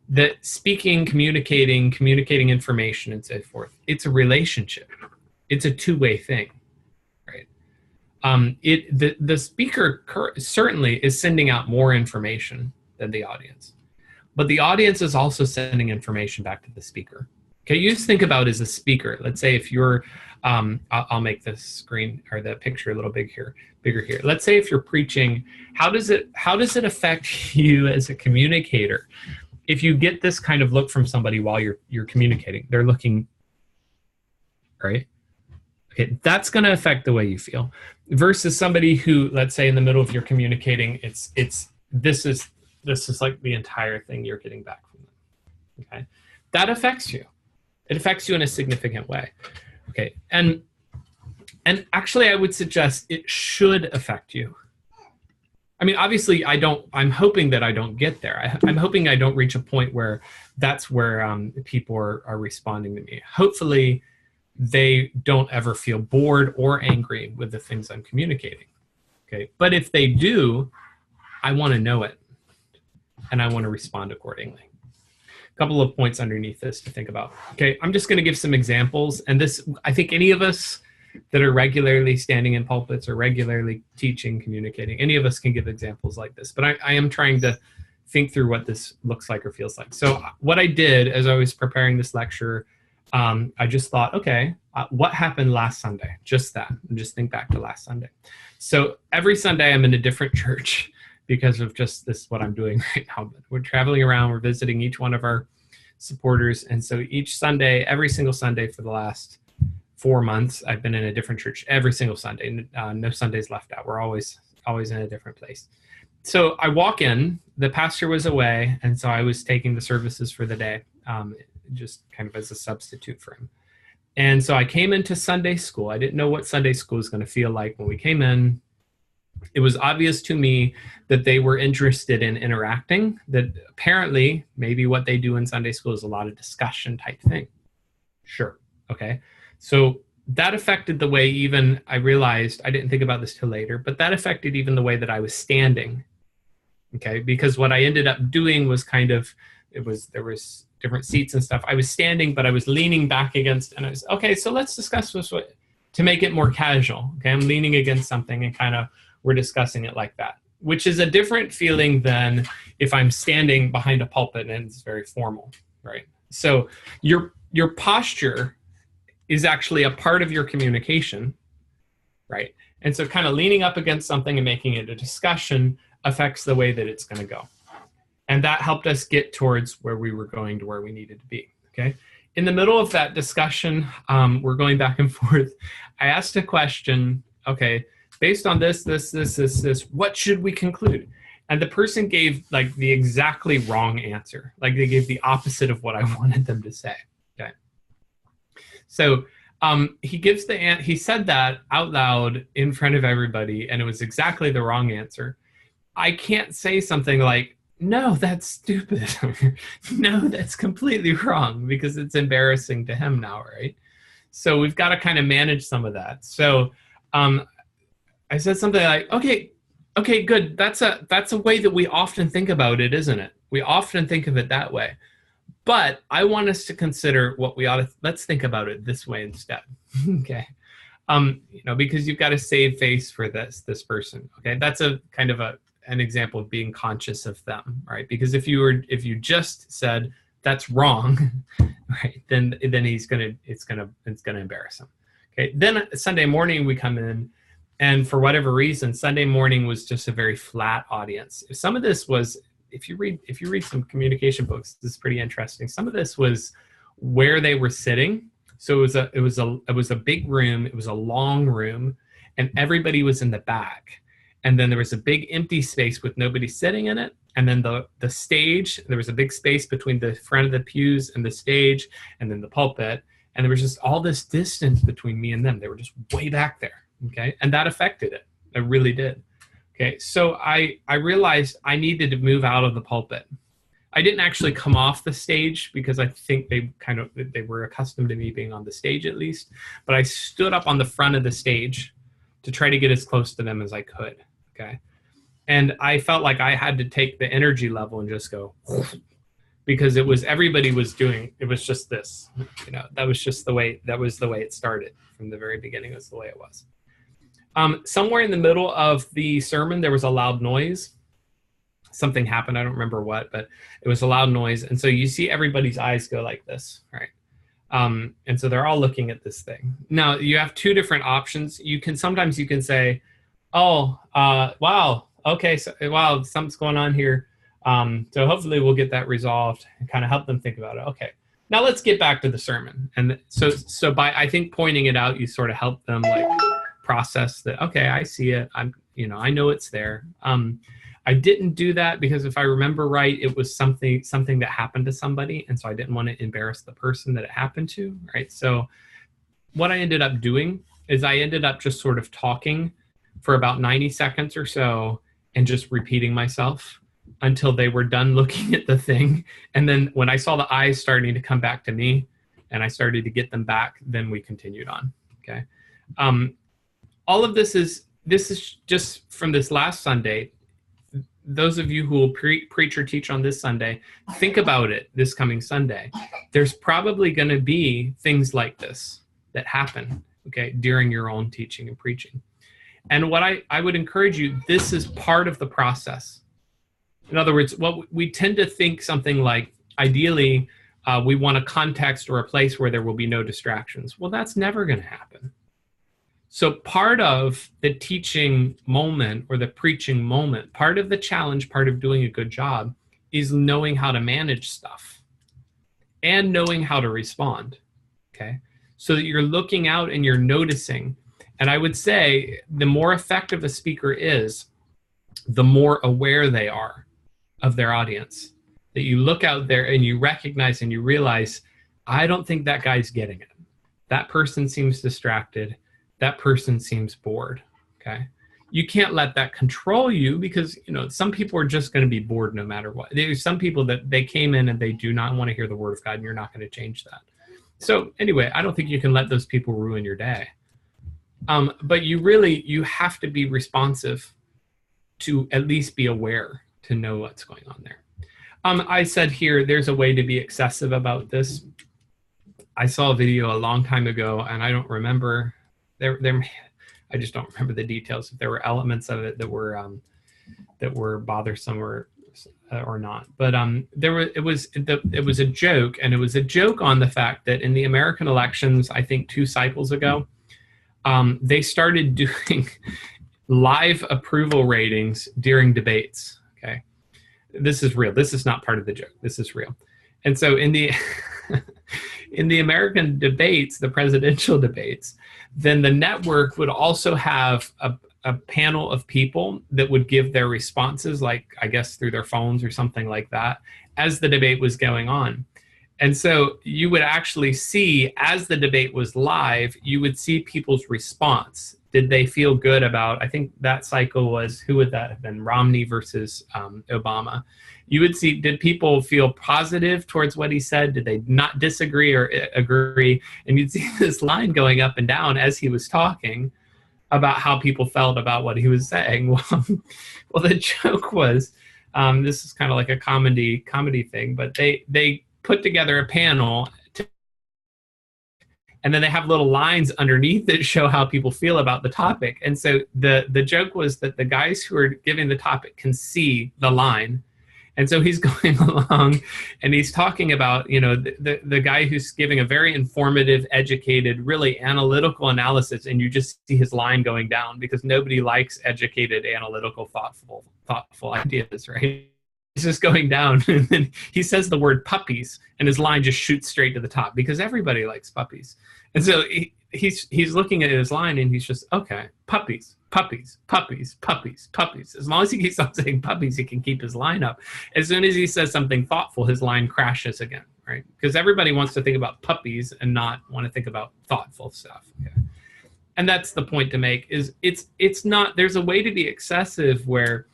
that speaking, communicating information and so forth, it's a relationship. It's a two-way thing, right? The speaker certainly is sending out more information than the audience, but the audience is also sending information back to the speaker. Okay, you just think about as a speaker. Let's say if you're, I'll make the screen or the picture a little bigger here. Let's say if you're preaching, how does it affect you as a communicator? If you get this kind of look from somebody while you're communicating, they're looking, right? Okay, that's going to affect the way you feel. Versus somebody who, let's say, in the middle of your communicating, this is like the entire thing you're getting back from them. Okay, that affects you. It affects you in a significant way. Okay, and actually, I would suggest it should affect you. I mean, obviously, I'm hoping that I don't get there. I'm hoping I don't reach a point where that's where people are responding to me. Hopefully, they don't ever feel bored or angry with the things I'm communicating. Okay, but if they do, I want to know it, and I want to respond accordingly. A couple of points underneath this to think about. Okay, I'm just going to give some examples, and this, I think any of us that are regularly standing in pulpits or regularly teaching, communicating, any of us can give examples like this, but I am trying to think through what this looks like or feels like. So what I did as I was preparing this lecture, I just thought, okay, what happened last Sunday? Just that, and just think back to last Sunday. So every Sunday I'm in a different church because of just this, what I'm doing right now. We're traveling around, we're visiting each one of our supporters. And so each Sunday, every single Sunday for the last 4 months, I've been in a different church every single Sunday. No Sundays left out. We're always in a different place. So I walk in, the pastor was away, and so I was taking the services for the day, just kind of as a substitute for him. And so I came into Sunday school. I didn't know what Sunday school was going to feel like when we came in. It was obvious to me that they were interested in interacting, that apparently maybe what they do in Sunday school is a lot of discussion type thing. Sure. Okay. So that affected the way, even I realized, I didn't think about this till later, but that affected even the way that I was standing. Okay. Because what I ended up doing was there was different seats and stuff. I was standing, but I was leaning back against, and I was, okay, so let's discuss this to make it more casual. Okay. I'm leaning against something and kind of, we're discussing it like that, which is a different feeling than if I'm standing behind a pulpit and it's very formal, right? So your posture is actually a part of your communication, right? And so kind of leaning up against something and making it a discussion affects the way that it's going to go. And that helped us get towards where we were going to where we needed to be, okay? In the middle of that discussion, we're going back and forth. I asked a question, okay, based on this, what should we conclude? And the person gave like the exactly wrong answer. Like they gave the opposite of what I wanted them to say, okay? So he said that out loud in front of everybody, and it was exactly the wrong answer. I can't say something like, no, that's stupid. No, that's completely wrong, because it's embarrassing to him now, right? So we've got to kind of manage some of that. So I said something like, okay, good. That's a way that we often think about it, isn't it? We often think of it that way. But I want us to consider what let's think about it this way instead. Okay. Because you've got to save face for this person. Okay. That's a kind of an example of being conscious of them, right? Because if you just said that's wrong, right, then it's gonna embarrass him. Okay. Then Sunday morning we come in, and for whatever reason, Sunday morning was just a very flat audience. Some of this was, if you read some communication books, this is pretty interesting. Some of this was where they were sitting. So it was a big room. It was a long room, and everybody was in the back. And then there was a big empty space with nobody sitting in it. And then the stage, there was a big space between the front of the pews and the stage, and then the pulpit. And there was just all this distance between me and them. They were just way back there. Okay. And that affected it. It really did. Okay. So I realized I needed to move out of the pulpit. I didn't actually come off the stage, because I think they were accustomed to me being on the stage at least. But I stood up on the front of the stage to try to get as close to them as I could. Okay. And I felt like I had to take the energy level and just go, because everybody was doing, it was just this, that was the way it started from the very beginning. That's the way it was. Somewhere in the middle of the sermon, there was a loud noise. Something happened. I don't remember what, but it was a loud noise. And so you see everybody's eyes go like this, right? And so they're all looking at this thing. Now you have two different options. Sometimes you can say, oh, wow, okay, so, wow, something's going on here. So hopefully we'll get that resolved and kind of help them think about it. Okay, now let's get back to the sermon. And so by, I think, pointing it out, you sort of help them like process that, okay, I see it. I know it's there. I didn't do that because if I remember right, it was something that happened to somebody. And so I didn't want to embarrass the person that it happened to, right? So what I ended up doing is I ended up just sort of talking for about 90 seconds or so and just repeating myself until they were done looking at the thing. And then when I saw the eyes starting to come back to me and I started to get them back, then we continued on, okay? All of this is just from this last Sunday. Those of you who will preach or teach on this Sunday, think about it this coming Sunday. There's probably going to be things like this that happen, okay, during your own teaching and preaching. And what I would encourage you, this is part of the process. In other words, what we tend to think something like, ideally, we want a context or a place where there will be no distractions. Well, that's never going to happen. So part of the teaching moment or the preaching moment, part of the challenge, part of doing a good job is knowing how to manage stuff and knowing how to respond, okay? So that you're looking out and you're noticing. And I would say the more effective a speaker is, the more aware they are of their audience. That you look out there and you recognize and you realize, I don't think that guy's getting it. That person seems distracted. That person seems bored, okay? You can't let that control you because, some people are just going to be bored no matter what. There's some people that they came in and they do not want to hear the word of God, and you're not going to change that. So anyway, I don't think you can let those people ruin your day. But you have to be responsive to at least be aware to know what's going on there. I said here, there's a way to be excessive about this. I saw a video a long time ago, and I don't remember... I just don't remember the details if there were elements of it that were bothersome or not. But it was a joke, and it was a joke on the fact that in the American elections, I think 2 cycles ago, they started doing live approval ratings during debates. Okay, this is real. This is not part of the joke. This is real. And so in the in the American debates, the presidential debates, then the network would also have a panel of people that would give their responses, like, I guess, through their phones or something like that, as the debate was going on. And so you would actually see, as the debate was live, you would see people's response. Did they feel good about, I think that cycle was, who would that have been? Romney versus Obama. You would see, did people feel positive towards what he said? Did they not disagree or agree? And you'd see this line going up and down as he was talking about how people felt about what he was saying. Well, the joke was, this is kind of like a comedy thing, but they put together a panel and then they have little lines underneath that show how people feel about the topic. And so the joke was that the guys who are giving the topic can see the line. And so he's going along and he's talking about, the guy who's giving a very informative, educated, really analytical analysis, and you just see his line going down because nobody likes educated, analytical, thoughtful ideas, right? He's just going down, and then he says the word puppies, and his line just shoots straight to the top because everybody likes puppies. And so he's looking at his line, and he's just, okay, puppies, puppies, puppies, puppies, puppies. As long as he keeps on saying puppies, he can keep his line up. As soon as he says something thoughtful, his line crashes again, right? Because everybody wants to think about puppies and not want to think about thoughtful stuff. Okay? And that's the point to make, is it's not, there's a way to be excessive where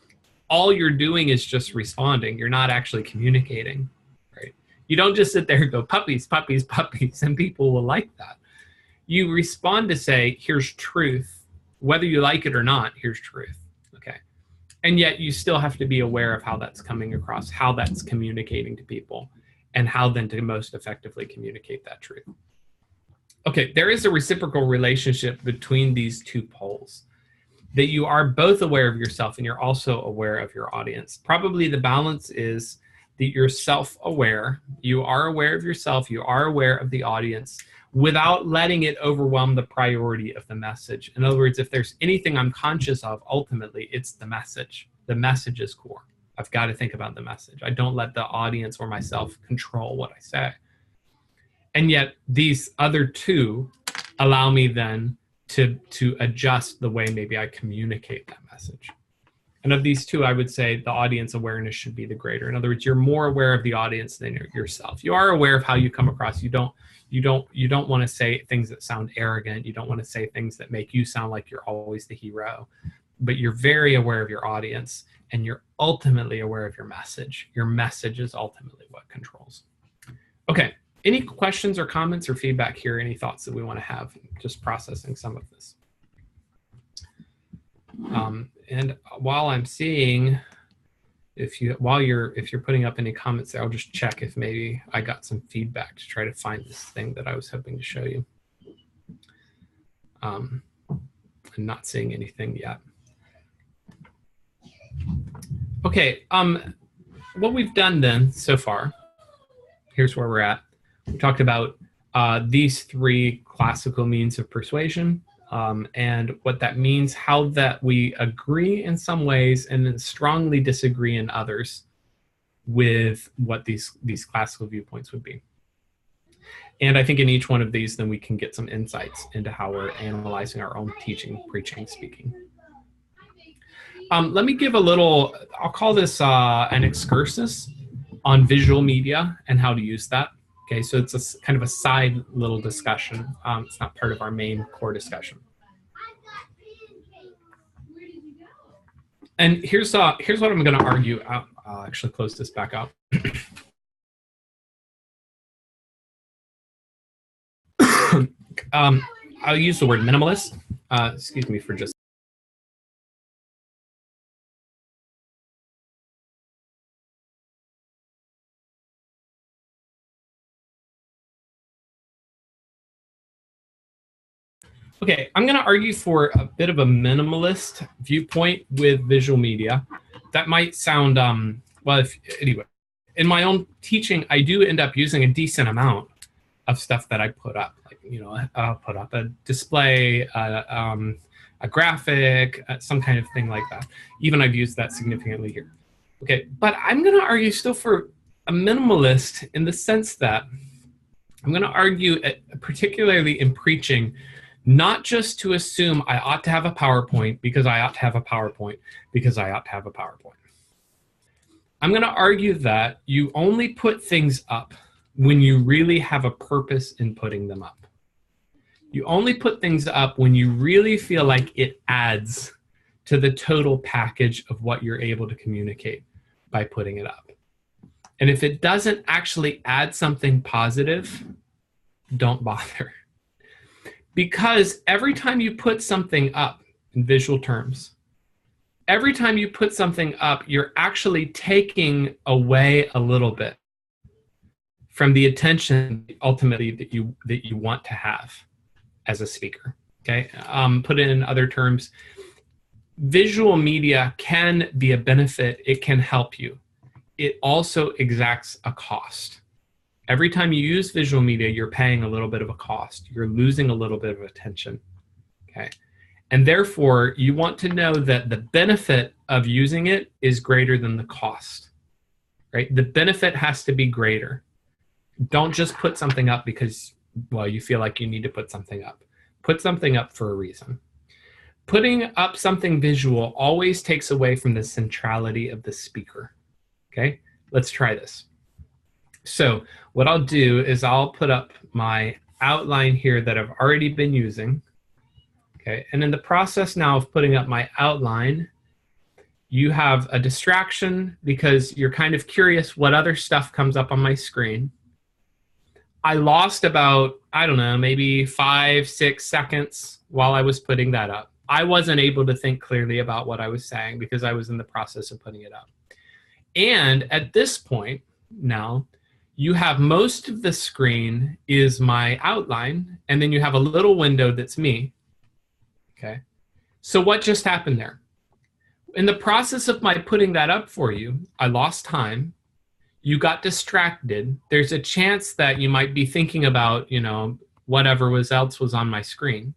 all you're doing is just responding. You're not actually communicating, right? You don't just sit there and go, puppies, puppies, puppies, and people will like that. You respond to say, here's truth. Whether you like it or not, here's truth, okay? And yet you still have to be aware of how that's coming across, how that's communicating to people, and how then to most effectively communicate that truth. Okay, there is a reciprocal relationship between these two poles. that you are both aware of yourself and you're also aware of your audience. Probably the balance is that you're self-aware, you are aware of yourself, you are aware of the audience, without letting it overwhelm the priority of the message. In other words, if there's anything I'm conscious of, ultimately, it's the message. The message is core. I've got to think about the message. I don't let the audience or myself control what I say. And yet these other two allow me then to adjust the way maybe I communicate that message. And of these two, I would say the audience awareness should be the greater. In other words, you're more aware of the audience than yourself. You are aware of how you come across. You don't want to say things that sound arrogant. You don't want to say things that make you sound like you're always the hero. But you're very aware of your audience, and you're ultimately aware of your message. Your message is ultimately what controls. Okay, any questions or comments or feedback here? Any thoughts that we want to have? Just processing some of this. And while I'm seeing, if you're putting up any comments there, I'll just check if maybe I got some feedback to try to find this thing that I was hoping to show you. I'm not seeing anything yet. Okay, what we've done then so far, here's where we're at. We talked about these three classical means of persuasion and what that means, how that we agree in some ways and then strongly disagree in others with what these classical viewpoints would be. And I think in each one of these, then we can get some insights into how we're analyzing our own teaching, preaching, speaking. Let me give a little, I'll call this an excursus on visual media and how to use that. Okay, so it's a kind of a side little discussion. It's not part of our main core discussion. And here's what I'm going to argue. I'll actually close this back out. I'll use the word minimalist. Excuse me for just. Okay, I'm going to argue for a bit of a minimalist viewpoint with visual media. That might sound, well, anyway, in my own teaching, I do end up using a decent amount of stuff that I put up. Like, you know, I'll put up a display, a graphic, some kind of thing like that. Even I've used that significantly here. Okay, but I'm going to argue still for a minimalist in the sense that I'm going to argue, particularly in preaching, not just to assume I ought to have a PowerPoint because I ought to have a PowerPoint because I ought to have a PowerPoint. I'm going to argue that you only put things up when you really have a purpose in putting them up. You only put things up when you really feel like it adds to the total package of what you're able to communicate by putting it up. And if it doesn't actually add something positive, don't bother. Because every time you put something up in visual terms, every time you put something up, you're actually taking away a little bit from the attention ultimately that you want to have as a speaker. Okay, put it in other terms, visual media can be a benefit. It can help you. It also exacts a cost. Every time you use visual media, you're paying a little bit of a cost. You're losing a little bit of attention, okay? And therefore, you want to know that the benefit of using it is greater than the cost, right? The benefit has to be greater. Don't just put something up because, well, you feel like you need to put something up. Put something up for a reason. Putting up something visual always takes away from the centrality of the speaker, okay? Let's try this. So what I'll do is I'll put up my outline here that I've already been using. Okay, and in the process now of putting up my outline, you have a distraction because you're kind of curious what other stuff comes up on my screen. I lost about, I don't know, maybe 5-6 seconds while I was putting that up. I wasn't able to think clearly about what I was saying because I was in the process of putting it up. And at this point now, you have most of the screen is my outline, and then you have a little window that's me, okay? So what just happened there? In the process of my putting that up for you, I lost time. You got distracted. There's a chance that you might be thinking about, whatever else was on my screen.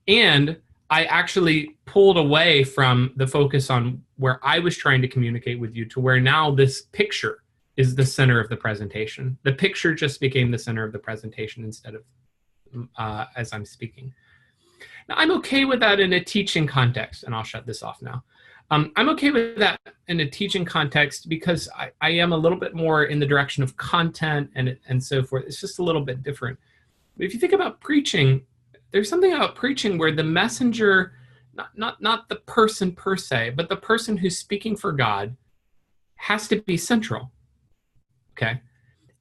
And I actually pulled away from the focus on where I was trying to communicate with you to where now this picture is the center of the presentation. The picture just became the center of the presentation instead of as I'm speaking. Now, I'm okay with that in a teaching context, and I'll shut this off now. I'm okay with that in a teaching context because I am a little bit more in the direction of content and so forth. It's just a little bit different. But if you think about preaching, there's something about preaching where the messenger, not the person per se, but the person who's speaking for God has to be central, okay?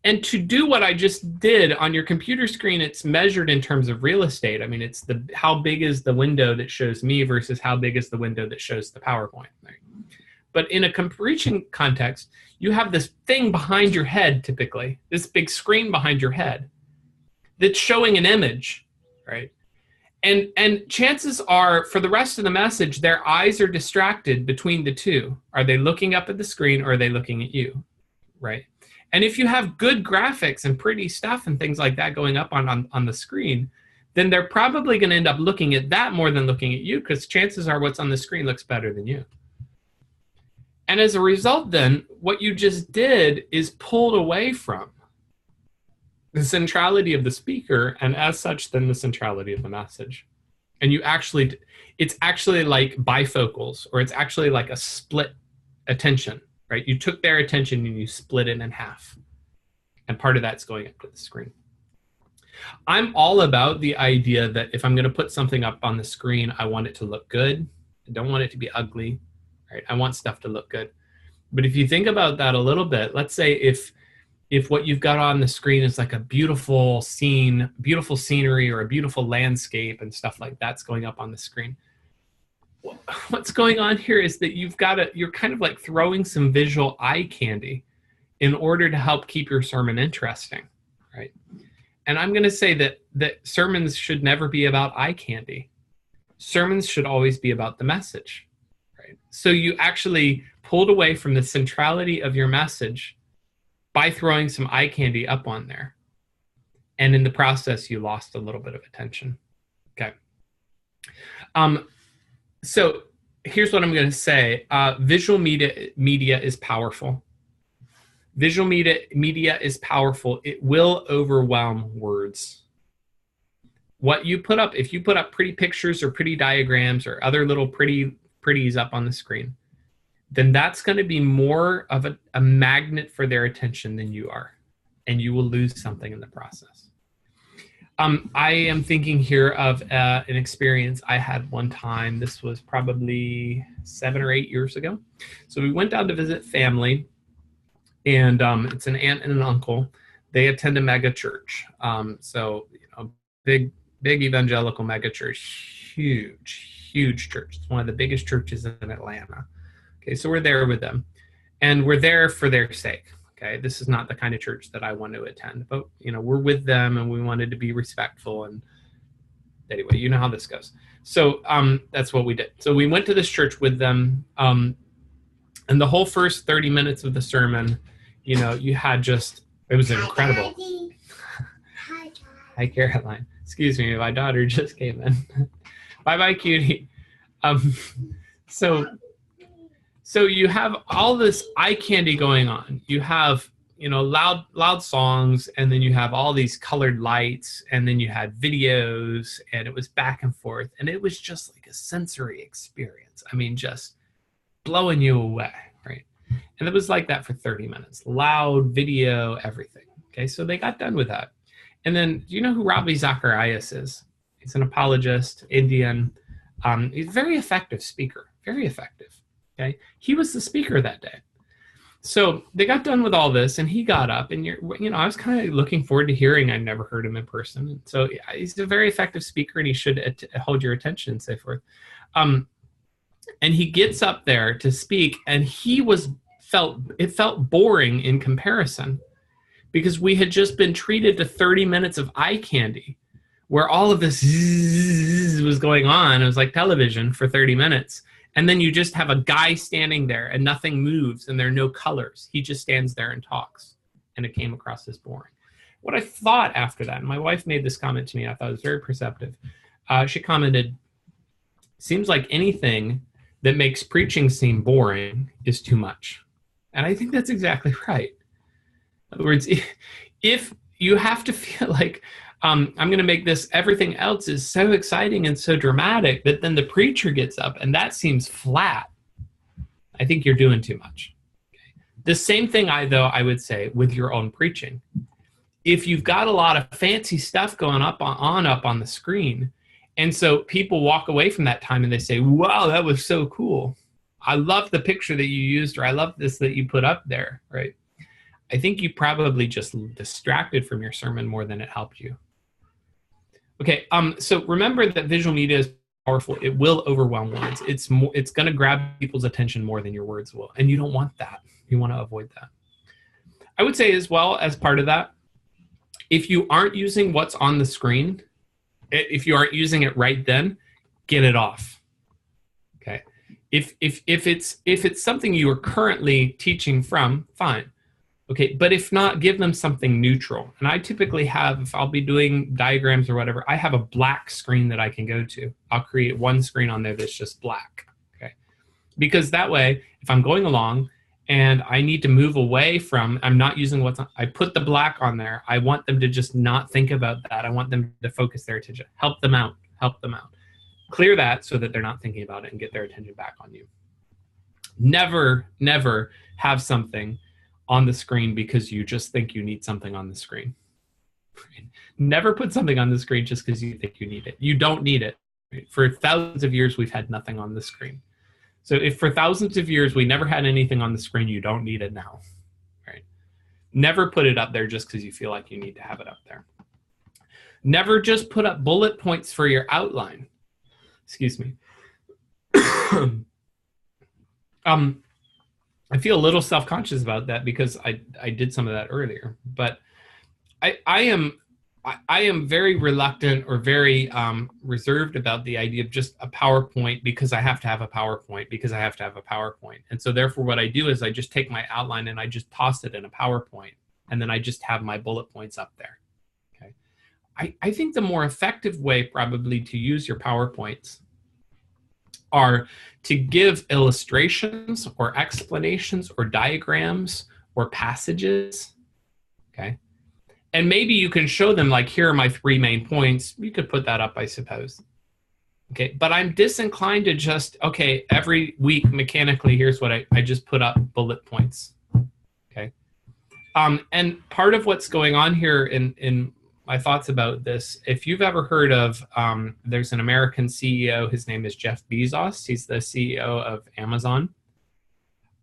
And to do what I just did on your computer screen, it's measured in terms of real estate. I mean, it's how big is the window that shows me versus how big is the window that shows the PowerPoint. Right? But in a preaching context, you have this thing behind your head, typically, this big screen behind your head that's showing an image, right? And chances are, for the rest of the message, their eyes are distracted between the two. Are they looking up at the screen or are they looking at you, right? And if you have good graphics and pretty stuff and things like that going up on the screen, then they're probably going to end up looking at that more than looking at you because chances are what's on the screen looks better than you. And as a result, then, what you just did is pulled away from the centrality of the speaker and as such, then the centrality of the message. And it's actually like bifocals, or it's actually like a split attention. Right? You took their attention and you split it in half. And part of that's going up to the screen. I'm all about the idea that if I'm going to put something up on the screen, I want it to look good. I don't want it to be ugly. Right? I want stuff to look good. But if you think about that a little bit, let's say if what you've got on the screen is like a beautiful scene, beautiful scenery, or a beautiful landscape and stuff like that's going up on the screen. What's going on here is that you're kind of like throwing some visual eye candy in order to help keep your sermon interesting, right? And I'm going to say that sermons should never be about eye candy. Sermons should always be about the message, right? So you actually pulled away from the centrality of your message by throwing some eye candy up on there. And in the process, you lost a little bit of attention, okay? So here's what I'm going to say. Visual media is powerful. Visual media is powerful. It will overwhelm words. What you put up, if you put up pretty pictures or pretty diagrams or other little pretties up on the screen, then that's going to be more of a magnet for their attention than you are. And you will lose something in the process. I am thinking here of an experience I had one time. This was probably 7 or 8 years ago. So we went down to visit family, and it's an aunt and an uncle. They attend a mega church. Big evangelical mega church, huge church. It's one of the biggest churches in Atlanta. Okay, so we're there with them, and we're there for their sake. Okay, this is not the kind of church that I want to attend, but we're with them and we wanted to be respectful. And anyway, you know how this goes. So that's what we did. So we went to this church with them, and the whole first 30 minutes of the sermon, you had it was incredible. Hi, Caroline. Excuse me, my daughter just came in. Bye, cutie. So you have all this eye candy going on. You have, loud songs, and then you have all these colored lights, and then you had videos, and it was back and forth. And it was just like a sensory experience. I mean, just blowing you away, right? And it was like that for 30 minutes. Loud, video, everything. Okay, so they got done with that. And then, do you know who Ravi Zacharias is? He's an apologist, Indian. He's a very effective speaker, very effective. Okay, he was the speaker that day. So they got done with all this, and he got up, and I was kind of looking forward to hearing. I'd never heard him in person, and so he's a very effective speaker, and he should hold your attention and so forth. And he gets up there to speak, and it felt boring in comparison, because we had just been treated to 30 minutes of eye candy, where all of this was going on. It was like television for 30 minutes. And then you just have a guy standing there and nothing moves and there are no colors. He just stands there and talks. And it came across as boring. What I thought after that, and my wife made this comment to me, I thought it was very perceptive. She commented, seems like anything that makes preaching seem boring is too much. And I think that's exactly right. In other words, if you have to feel like, I'm going to make this, everything else is so exciting and so dramatic that then the preacher gets up and that seems flat, I think you're doing too much. Okay. The same thing, I would say with your own preaching. If you've got a lot of fancy stuff going up on the screen, and so people walk away from that time and they say, wow, that was so cool. I love the picture that you used, or I love this that you put up there, right? I think you probably just distracted from your sermon more than it helped you. Okay, so remember that visual media is powerful. It will overwhelm words. It's going to grab people's attention more than your words will, and you don't want that. You want to avoid that. I would say as well, as part of that, if you aren't using what's on the screen, if you aren't using it right then, get it off. Okay, if it's something you are currently teaching from, fine. Okay, but if not, give them something neutral. And I typically have, if I'll be doing diagrams or whatever, I have a black screen that I can go to. I'll create one screen on there that's just black, okay? Because that way, if I'm going along and I need to move away from, I'm not using what's on, I put the black on there. I want them to just not think about that. I want them to focus their attention. Help them out, help them out. Clear that so that they're not thinking about it and get their attention back on you. Never, never have something on the screen because you just think you need something on the screen. Never put something on the screen just because you think you need it. You don't need it. For thousands of years, we've had nothing on the screen. So if for thousands of years we never had anything on the screen, you don't need it now. Right? Never put it up there just because you feel like you need to have it up there. Never just put up bullet points for your outline. Excuse me. I feel a little self-conscious about that because I did some of that earlier, but I am very reluctant or very reserved about the idea of just a PowerPoint because I have to have a PowerPoint because I have to have a PowerPoint. And so therefore what I do is I just take my outline and I just toss it in a PowerPoint and then I just have my bullet points up there. Okay. I think the more effective way probably to use your PowerPoints are to give illustrations or explanations or diagrams or passages, okay? And maybe you can show them like, here are my 3 main points. You could put that up, I suppose. Okay, but I'm disinclined to just, okay, every week mechanically, here's what I just put up bullet points, okay? And part of what's going on here in my thoughts about this, if you've ever heard of, there's an American CEO, his name is Jeff Bezos. He's the CEO of Amazon.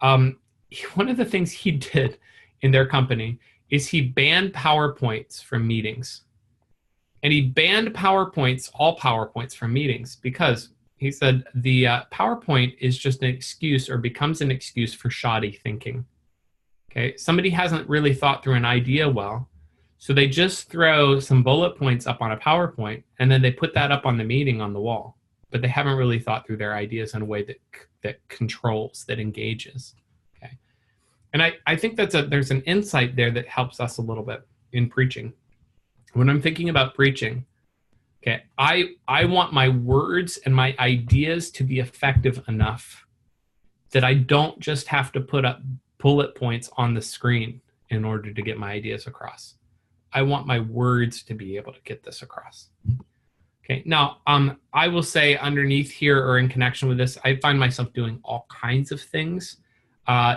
One of the things he did in their company is he banned PowerPoints from meetings. And he banned PowerPoints, all PowerPoints from meetings, because he said the PowerPoint is just an excuse or becomes an excuse for shoddy thinking. Okay, somebody hasn't really thought through an idea well. So they just throw some bullet points up on a PowerPoint, and then they put that up on the meeting on the wall. But they haven't really thought through their ideas in a way that controls, that engages. Okay, and I think there's an insight there that helps us a little bit in preaching. When I'm thinking about preaching, okay, I want my words and my ideas to be effective enough that I don't just have to put up bullet points on the screen in order to get my ideas across. I want my words to be able to get this across. Okay, now I will say underneath here or in connection with this, I find myself doing all kinds of things.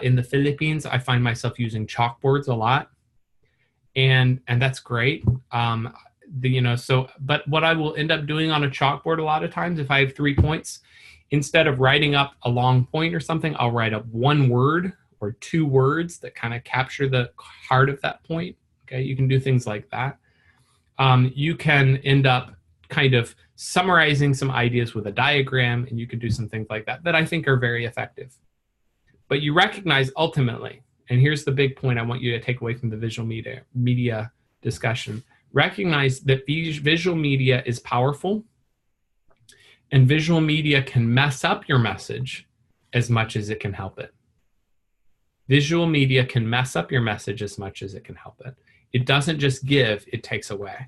In the Philippines, I find myself using chalkboards a lot, and that's great. But what I will end up doing on a chalkboard a lot of times, if I have 3 points, instead of writing up a long point or something, I'll write up 1 word or 2 words that kind of capture the heart of that point. Okay, you can do things like that. You can end up kind of summarizing some ideas with a diagram, and you can do some things like that that I think are very effective. But you recognize ultimately, and here's the big point I want you to take away from the visual media discussion, recognize that visual media is powerful, and visual media can mess up your message as much as it can help it. Visual media can mess up your message as much as it can help it. It doesn't just give, it takes away.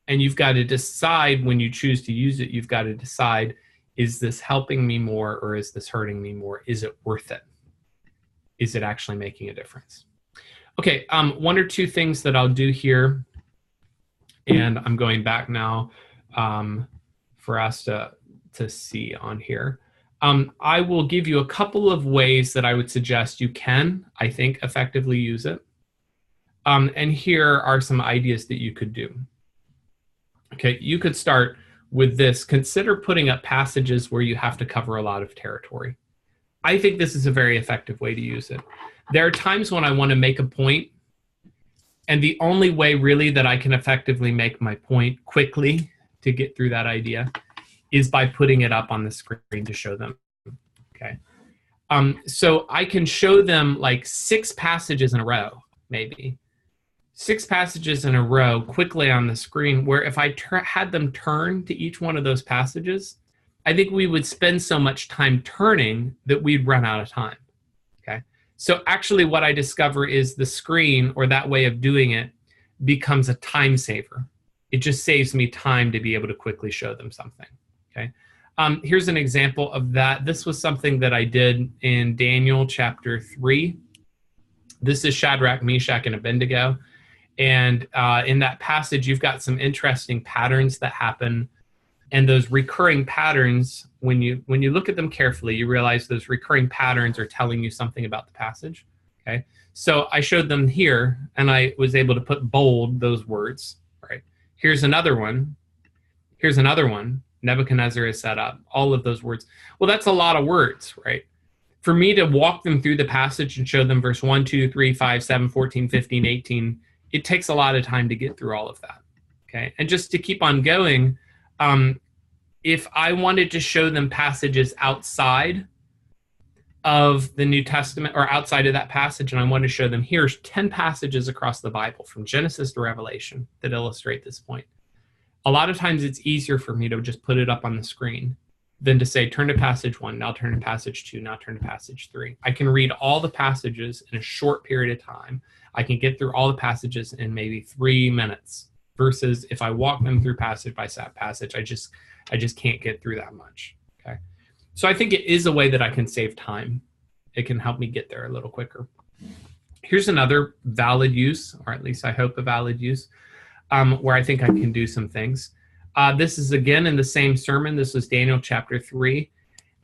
And you've got to decide when you choose to use it, you've got to decide, is this helping me more or is this hurting me more? Is it worth it? Is it actually making a difference? Okay, one or two things that I'll do here, and I'm going back now for us to see on here. I will give you a couple of ways that I would suggest you can, I think, effectively use it. And here are some ideas that you could do. Okay, you could start with this. Consider putting up passages where you have to cover a lot of territory. I think this is a very effective way to use it. There are times when I want to make a point, and the only way really that I can effectively make my point quickly to get through that idea is by putting it up on the screen to show them. Okay. So I can show them like 6 passages in a row, maybe. 6 passages in a row quickly on the screen, where if I had them turn to each one of those passages, I think we would spend so much time turning that we'd run out of time. Okay. So actually what I discover is the screen, or that way of doing it, becomes a time saver. It just saves me time to be able to quickly show them something. Okay. Here's an example of that. This was something that I did in Daniel chapter 3. This is Shadrach, Meshach, and Abednego. And in that passage, you've got some interesting patterns that happen. And those recurring patterns, when you look at them carefully, you realize those recurring patterns are telling you something about the passage. Okay. So I showed them here, and I was able to put bold those words. Right. Here's another one. Here's another one. Nebuchadnezzar is set up. All of those words. Well, that's a lot of words, right? For me to walk them through the passage and show them verse 1, 2, 3, 5, 7, 14, 15, 18, it takes a lot of time to get through all of that. Okay. And just to keep on going, if I wanted to show them passages outside of the New Testament or outside of that passage, and I wanted to show them, here's 10 passages across the Bible from Genesis to Revelation that illustrate this point. A lot of times it's easier for me to just put it up on the screen than to say, turn to passage 1, now turn to passage 2, now turn to passage 3. I can read all the passages in a short period of time. I can get through all the passages in maybe 3 minutes, versus if I walk them through passage by passage, I just can't get through that much. Okay. So I think it is a way that I can save time. It can help me get there a little quicker. Here's another valid use, or at least I hope a valid use, where I think I can do some things. This is again in the same sermon. This was Daniel chapter 3.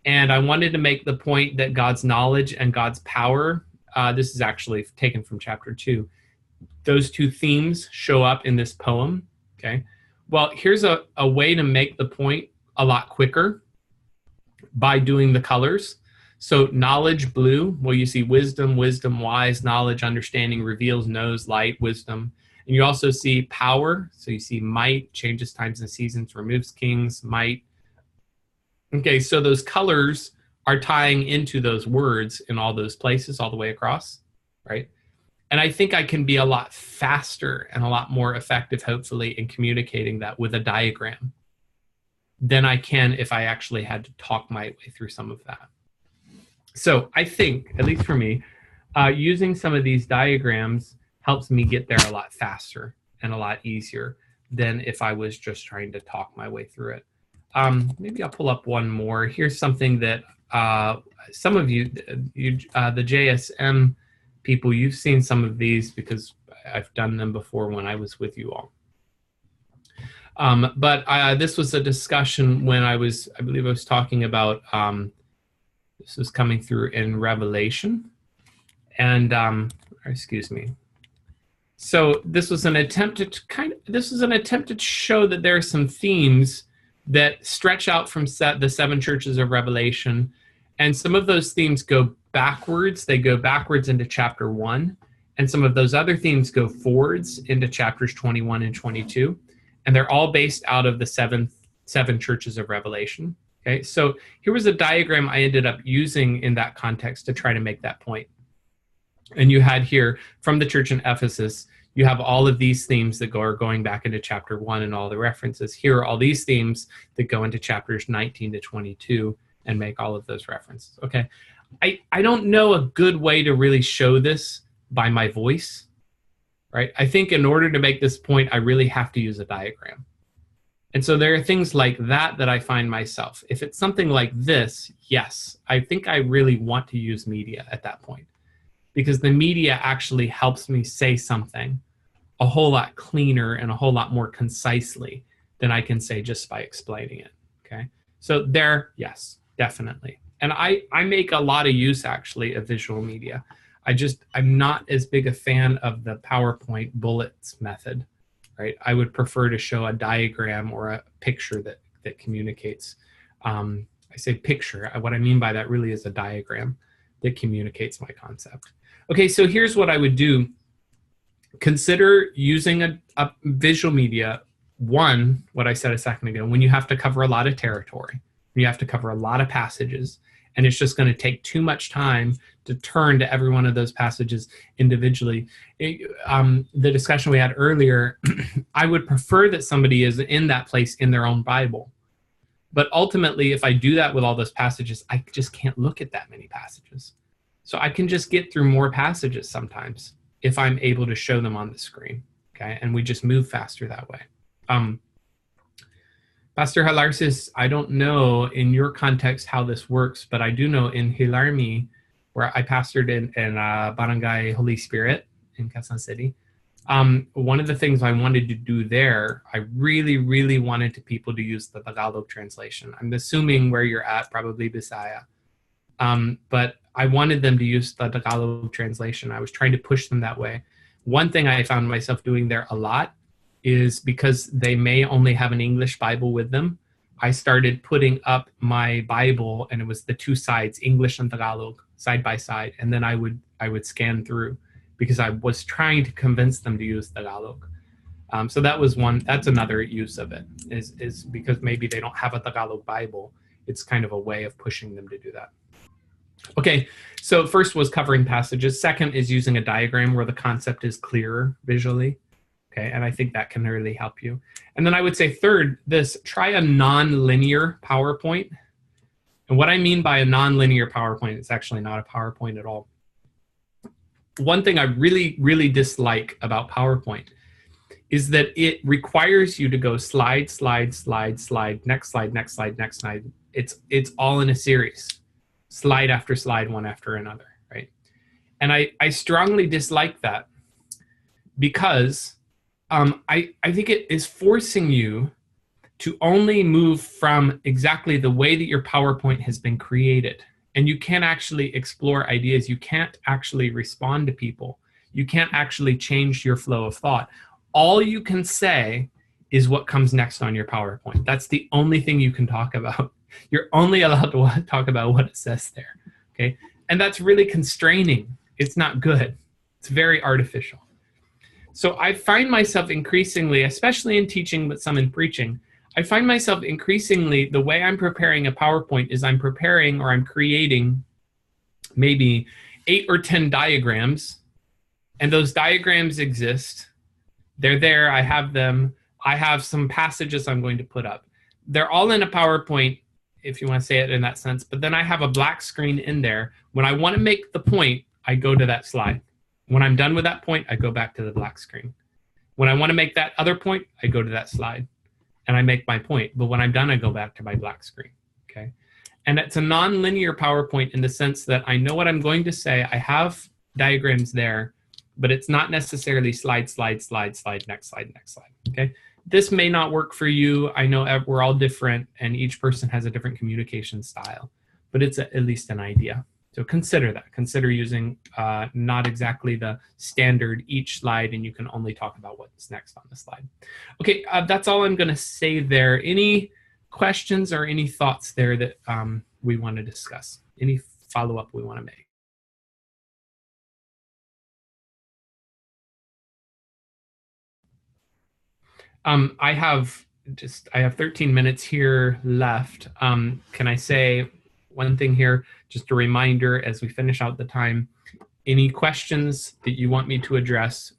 And I wanted to make the point that God's knowledge and God's power, this is actually taken from chapter 2. Those two themes show up in this poem. Okay. Well, here's a way to make the point a lot quicker by doing the colors. So knowledge, blue, well, you see wisdom, wisdom, wise, knowledge, understanding, reveals, knows, light, wisdom. And you also see power. So you see might, changes times and seasons, removes kings, might. Okay, so those colors are tying into those words in all those places all the way across, right? And I think I can be a lot faster and a lot more effective, hopefully, in communicating that with a diagram than I can if I actually had to talk my way through some of that. So I think, at least for me, using some of these diagrams helps me get there a lot faster and a lot easier than if I was just trying to talk my way through it. Maybe I'll pull up one more. Here's something that some of you, the JSM people, you've seen some of these because I've done them before when I was with you all. But this was a discussion when I believe I was talking about, this was coming through in Revelation. And, excuse me. So this was an attempt to show that there are some themes that stretch out from the 7 churches of Revelation. And some of those themes go backwards. They go backwards into chapter 1. And some of those other themes go forwards into chapters 21 and 22. And they're all based out of the seven churches of Revelation. Okay, so here was a diagram I ended up using in that context to try to make that point. And you had here from the church in Ephesus, you have all of these themes that are going back into chapter 1 and all the references. Here are all these themes that go into chapters 19 to 22 and make all of those references. Okay, I don't know a good way to really show this by my voice, right? I think in order to make this point, I really have to use a diagram. And so there are things like that that I find myself. If it's something like this, yes, I think I really want to use media at that point, because the media actually helps me say something a whole lot cleaner and a whole lot more concisely than I can say just by explaining it, okay? So there, yes, definitely. And I make a lot of use, actually, of visual media. I'm not as big a fan of the PowerPoint bullets method, right? I would prefer to show a diagram or a picture that communicates. I say picture. What I mean by that really is a diagram that communicates my concept. Okay, so here's what I would do. Consider using a visual media. One, what I said a second ago, when you have to cover a lot of territory, when you have to cover a lot of passages, and it's just going to take too much time to turn to every one of those passages individually. The discussion we had earlier, I would prefer that somebody is in that place in their own Bible. But ultimately, if I do that with all those passages, I just can't look at that many passages. So I can just get through more passages sometimes if I'm able to show them on the screen, okay? And we just move faster that way. Pastor Halarsis, I don't know in your context how this works, but I do know in Hilarmi, where I pastored in Barangay Holy Spirit in Quezon City, one of the things I wanted to do there, I really, really wanted people to use the Tagalog translation. I'm assuming where you're at, probably Bisaya. But I wanted them to use the Tagalog translation. I was trying to push them that way. One thing I found myself doing there a lot is because they may only have an English Bible with them, I started putting up my Bible, and it was the two sides, English and Tagalog, side by side, and then I would scan through because I was trying to convince them to use Tagalog. So that's another use of it, is because maybe they don't have a Tagalog Bible. It's kind of a way of pushing them to do that. Okay, so first was covering passages. Second is using a diagram where the concept is clearer visually. Okay, and I think that can really help you. And then I would say third, try a non-linear PowerPoint. And what I mean by a non-linear PowerPoint, it's actually not a PowerPoint at all. One thing I really, really dislike about PowerPoint is that it requires you to go slide, slide, slide, slide, next slide, next slide, next slide. It's all in a series, slide after slide, one after another, right? And I strongly dislike that because I think it is forcing you to only move from exactly the way that your PowerPoint has been created. And you can't actually explore ideas. You can't actually respond to people. You can't actually change your flow of thought. All you can say is what comes next on your PowerPoint. That's the only thing you can talk about. You're only allowed to talk about what it says there, okay? And that's really constraining. It's not good. It's very artificial. So I find myself increasingly, especially in teaching, but some in preaching, I find myself increasingly, the way I'm preparing a PowerPoint is I'm preparing or I'm creating maybe 8 or 10 diagrams, and those diagrams exist. They're there, I have them. I have some passages I'm going to put up. They're all in a PowerPoint, if you want to say it in that sense, but then I have a black screen in there. When I want to make the point, I go to that slide. When I'm done with that point, I go back to the black screen. When I want to make that other point, I go to that slide and I make my point. But when I'm done, I go back to my black screen, okay? And it's a non-linear PowerPoint in the sense that I know what I'm going to say. I have diagrams there, but it's not necessarily slide, slide, slide, slide, next slide, okay? This may not work for you. I know we're all different and each person has a different communication style, but it's at least an idea. So consider that. Consider using not exactly the standard each slide, and you can only talk about what's next on the slide. Okay, that's all I'm going to say there. Any questions or any thoughts there that we want to discuss? Any follow-up we want to make? I have 13 minutes here left. Can I say one thing here? Just a reminder as we finish out the time, any questions that you want me to address,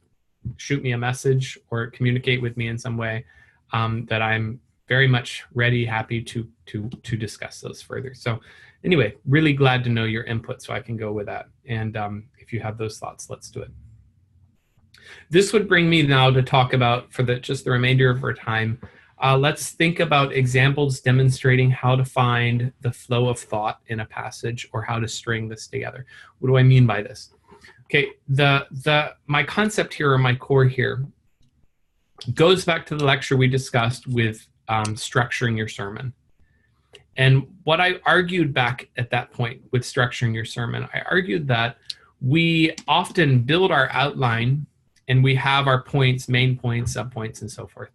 shoot me a message or communicate with me in some way, that I'm very much ready, happy to discuss those further. So anyway, really glad to know your input so I can go with that. And if you have those thoughts, let's do it. This would bring me now to talk about, for just the remainder of our time, let's think about examples demonstrating how to find the flow of thought in a passage, or how to string this together. What do I mean by this? Okay, my concept here, or my core here, goes back to the lecture we discussed with structuring your sermon. And what I argued back at that point with structuring your sermon, I argued that we often build our outline and we have our points, main points, subpoints, and so forth.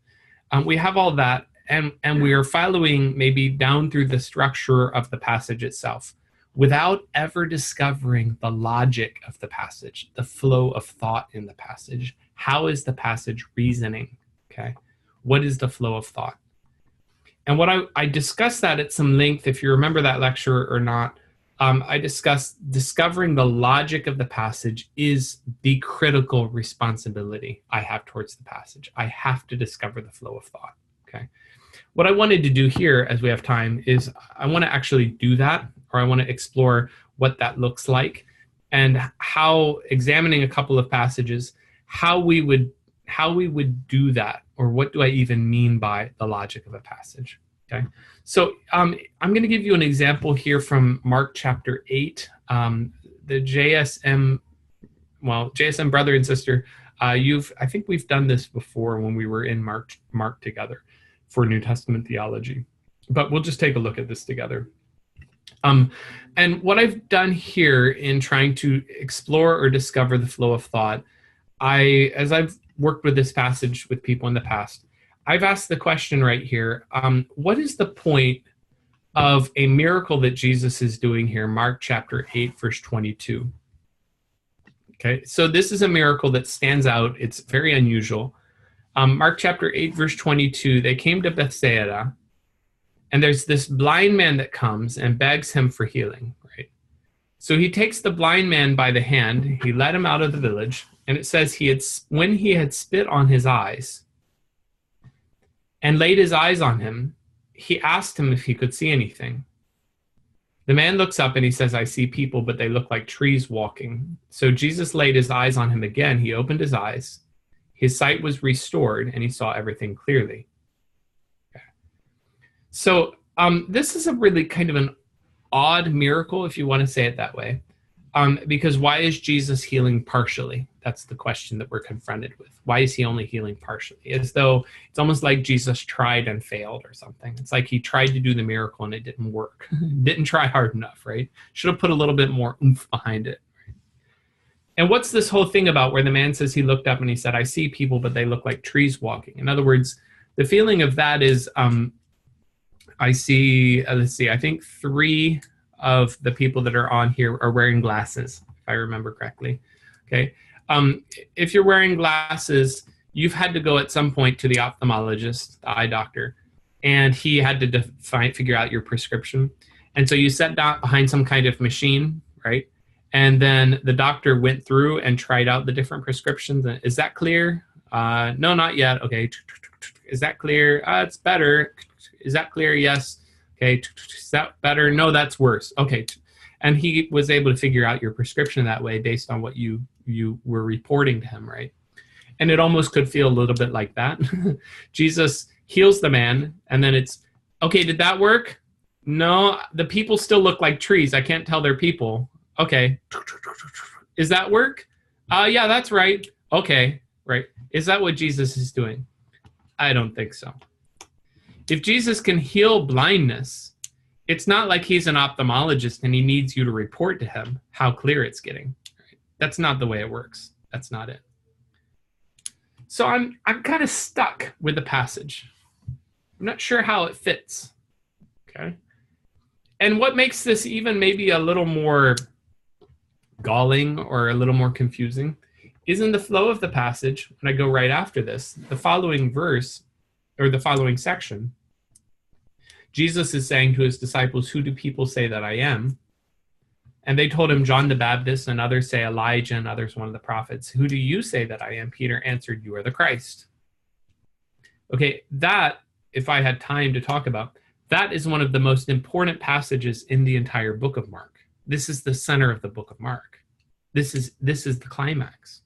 We have all that, and we are following maybe down through the structure of the passage itself without ever discovering the logic of the passage, the flow of thought in the passage. How is the passage reasoning? Okay, what is the flow of thought? And what I discussed that at some length, if you remember that lecture or not. I discussed discovering the logic of the passage is the critical responsibility I have towards the passage. I have to discover the flow of thought, okay? What I wanted to do here, as we have time, is I want to actually do that, or I want to explore what that looks like, and how, examining a couple of passages, how we would do that, or what do I even mean by the logic of a passage. Okay, so I'm going to give you an example here from Mark chapter 8. The JSM brother and sister, I think we've done this before when we were in Mark together for New Testament theology, but we'll just take a look at this together. And what I've done here in trying to explore or discover the flow of thought, as I've worked with this passage with people in the past, I've asked the question right here, what is the point of a miracle that Jesus is doing here, Mark chapter 8, verse 22? Okay, so this is a miracle that stands out. It's very unusual. Mark chapter 8, verse 22, they came to Bethsaida, and there's this blind man that comes and begs him for healing, right? So he takes the blind man by the hand, he led him out of the village, and it says when he had spit on his eyes, and laid his eyes on him, he asked him if he could see anything. The man looks up and he says, I see people, but they look like trees walking. So Jesus laid his eyes on him again. He opened his eyes. His sight was restored, and he saw everything clearly. Okay. So this is a really kind of an odd miracle, if you want to say it that way. Because why is Jesus healing partially? That's the question that we're confronted with. Why is he only healing partially? As though it's almost like Jesus tried and failed or something. It's like he tried to do the miracle and it didn't work. Didn't try hard enough, right? Should have put a little bit more oomph behind it. Right? And what's this whole thing about where the man says he looked up and he said, I see people, but they look like trees walking? In other words, the feeling of that is, I see, I think 3 of the people that are on here are wearing glasses, if I remember correctly. Okay. If you're wearing glasses, you've had to go at some point to the ophthalmologist, the eye doctor, and he had to figure out your prescription. And so you sat down behind some kind of machine, right? And then the doctor went through and tried out the different prescriptions. Is that clear? No, not yet. Okay. Is that clear? It's better. Is that clear? Yes. Okay, is that better? No, that's worse. Okay, and he was able to figure out your prescription that way based on what you were reporting to him, right? And it almost could feel a little bit like that. Jesus heals the man, and then it's, okay, did that work? No, the people still look like trees. I can't tell they're people. Okay, is that work? Yeah, that's right. Okay, right. Is that what Jesus is doing? I don't think so. If Jesus can heal blindness, it's not like he's an ophthalmologist and he needs you to report to him how clear it's getting. Right? That's not the way it works. That's not it. So I'm kind of stuck with the passage. I'm not sure how it fits. Okay. And what makes this even maybe a little more galling or a little more confusing is in the flow of the passage. When I go right after this, the following verse, or the following section, Jesus is saying to his disciples, who do people say that I am? And they told him, John the Baptist, and others say Elijah, and others one of the prophets. Who do you say that I am? Peter answered, you are the Christ. Okay, that, if I had time to talk about, that is one of the most important passages in the entire book of Mark. This is the center of the book of Mark. This is the climax.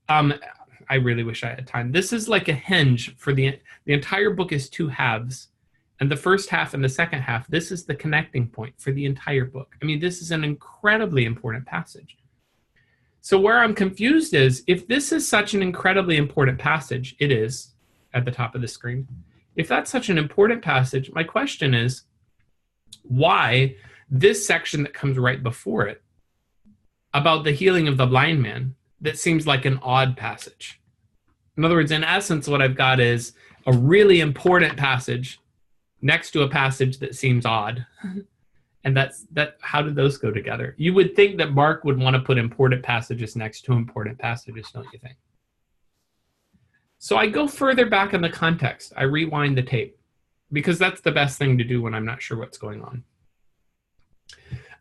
I really wish I had time. This is like a hinge for the entire book is two halves. And the first half and the second half, this is the connecting point for the entire book. I mean, this is an incredibly important passage. So where I'm confused is, if this is such an incredibly important passage, it is at the top of the screen. If that's such an important passage, my question is, why this section that comes right before it about the healing of the blind man, that seems like an odd passage? In other words, in essence, what I've got is a really important passage next to a passage that seems odd. And how did those go together? You would think that Mark would want to put important passages next to important passages, don't you think? So I go further back in the context. I rewind the tape, because that's the best thing to do when I'm not sure what's going on.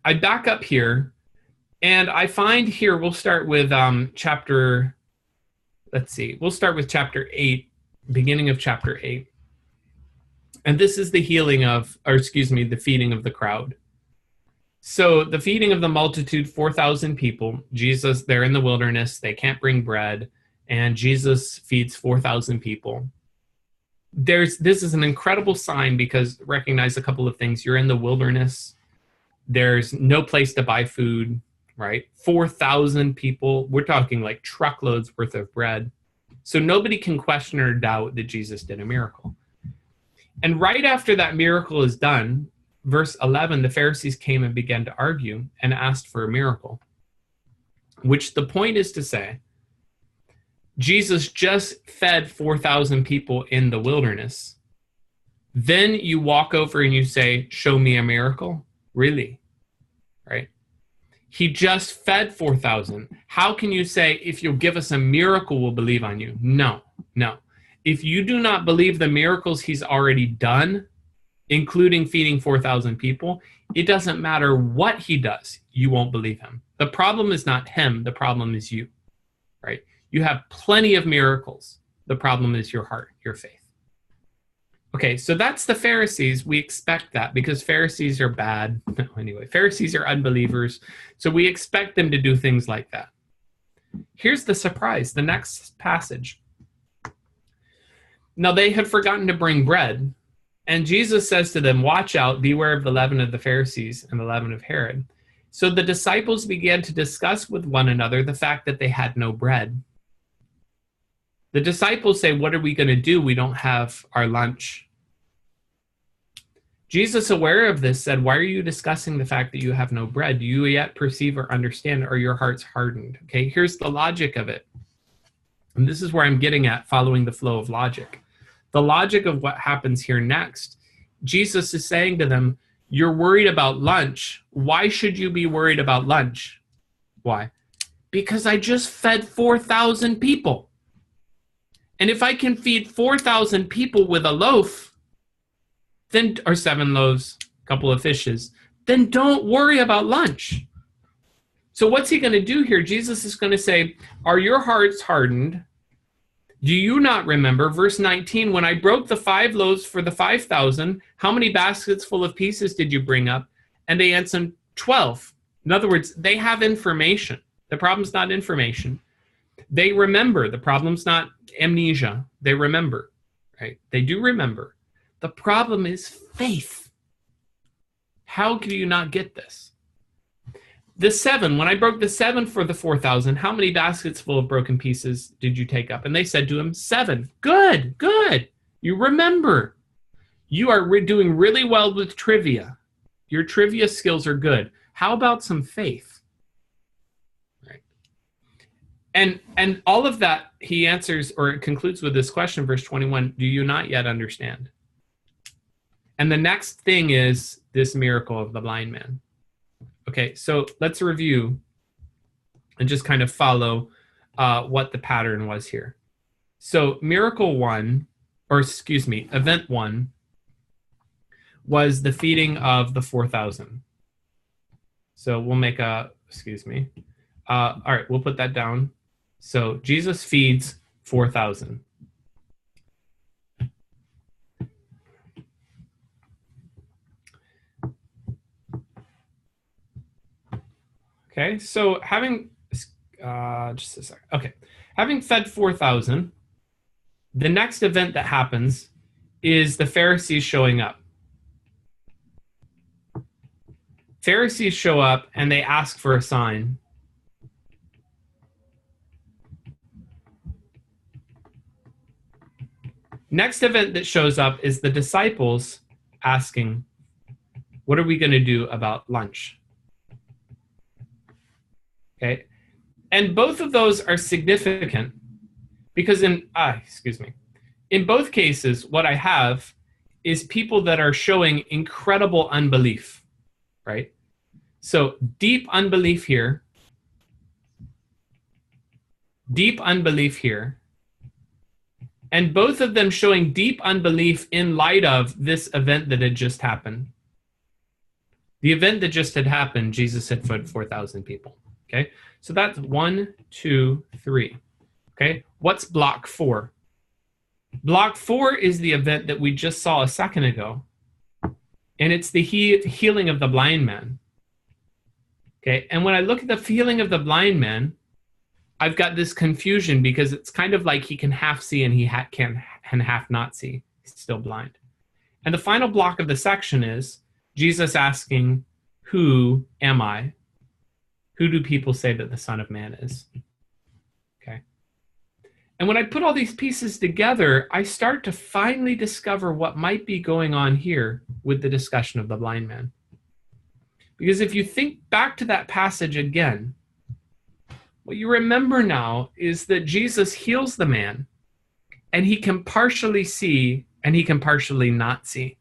I back up here, and I find here, we'll start with we'll start with chapter 8, beginning of chapter 8. And this is the feeding of the crowd. So the feeding of the multitude, 4,000 people. Jesus, they're in the wilderness, they can't bring bread, and Jesus feeds 4,000 people. This is an incredible sign, because recognize a couple of things. You're in the wilderness. There's no place to buy food, right? 4,000 people. We're talking like truckloads worth of bread. So nobody can question or doubt that Jesus did a miracle. And right after that miracle is done, verse 11, the Pharisees came and began to argue and asked for a miracle, which the point is to say, Jesus just fed 4,000 people in the wilderness. Then you walk over and you say, show me a miracle? Really? Right? He just fed 4,000. How can you say, if you'll give us a miracle, we'll believe on you? No. If you do not believe the miracles he's already done, including feeding 4,000 people, it doesn't matter what he does, you won't believe him. The problem is not him, the problem is you, right? You have plenty of miracles. The problem is your heart, your faith. Okay, so that's the Pharisees. We expect that because Pharisees are bad. No, anyway, Pharisees are unbelievers. So we expect them to do things like that. Here's the surprise, the next passage. Now they had forgotten to bring bread. And Jesus says to them, watch out, beware of the leaven of the Pharisees and the leaven of Herod. So the disciples began to discuss with one another the fact that they had no bread. The disciples say, what are we going to do? We don't have our lunch. Jesus, aware of this, said, why are you discussing the fact that you have no bread? Do you yet perceive or understand, or your hearts hardened? Okay, here's the logic of it. And this is where I'm getting at, following the flow of logic. The logic of what happens here next. Jesus is saying to them, you're worried about lunch. Why should you be worried about lunch? Why? Because I just fed 4,000 people. And if I can feed 4,000 people with a loaf, then, or 7 loaves, a couple of fishes, then don't worry about lunch. So what's he going to do here? Jesus is going to say, are your hearts hardened? Do you not remember, verse 19, when I broke the 5 loaves for the 5,000, how many baskets full of pieces did you bring up? And they answered, 12. In other words, they have information. The problem's not information. They remember. The problem's not amnesia. They remember, right? They do remember. The problem is faith. How could you not get this? The 7, when I broke the 7 for the 4,000, how many baskets full of broken pieces did you take up? And they said to him, 7. Good. You remember. You are doing really well with trivia. Your trivia skills are good. How about some faith? Right. And all of that, he answers, or it concludes with this question, verse 21, do you not yet understand? And the next thing is this miracle of the blind man. Okay, so let's review and just kind of follow what the pattern was here. So event 1 was the feeding of the 4,000. So we'll make a, excuse me. All right, we'll put that down. So Jesus feeds 4,000. Okay, so having, just a second. Okay, having fed 4,000, the next event that happens is the Pharisees showing up. Pharisees show up and they ask for a sign. Next event that shows up is the disciples asking, what are we going to do about lunch? Okay. And both of those are significant because in both cases, what I have is people that are showing incredible unbelief, right? So deep unbelief here, and both of them showing deep unbelief in light of this event that had just happened. The event that just had happened, Jesus had fed 4,000 people. Okay, so that's 1, 2, 3. Okay, what's block 4? Block 4 is the event that we just saw a second ago, and it's the healing of the blind man. Okay, and when I look at the healing of the blind man, I've got this confusion because it's kind of like he can half see and he can half not see. He's still blind. And the final block of the section is Jesus asking, who am I? Who do people say that the Son of Man is? Okay. And when I put all these pieces together, I start to finally discover what might be going on here with the discussion of the blind man. Because if you think back to that passage again, what you remember now is that Jesus heals the man, and he can partially see and he can partially not see,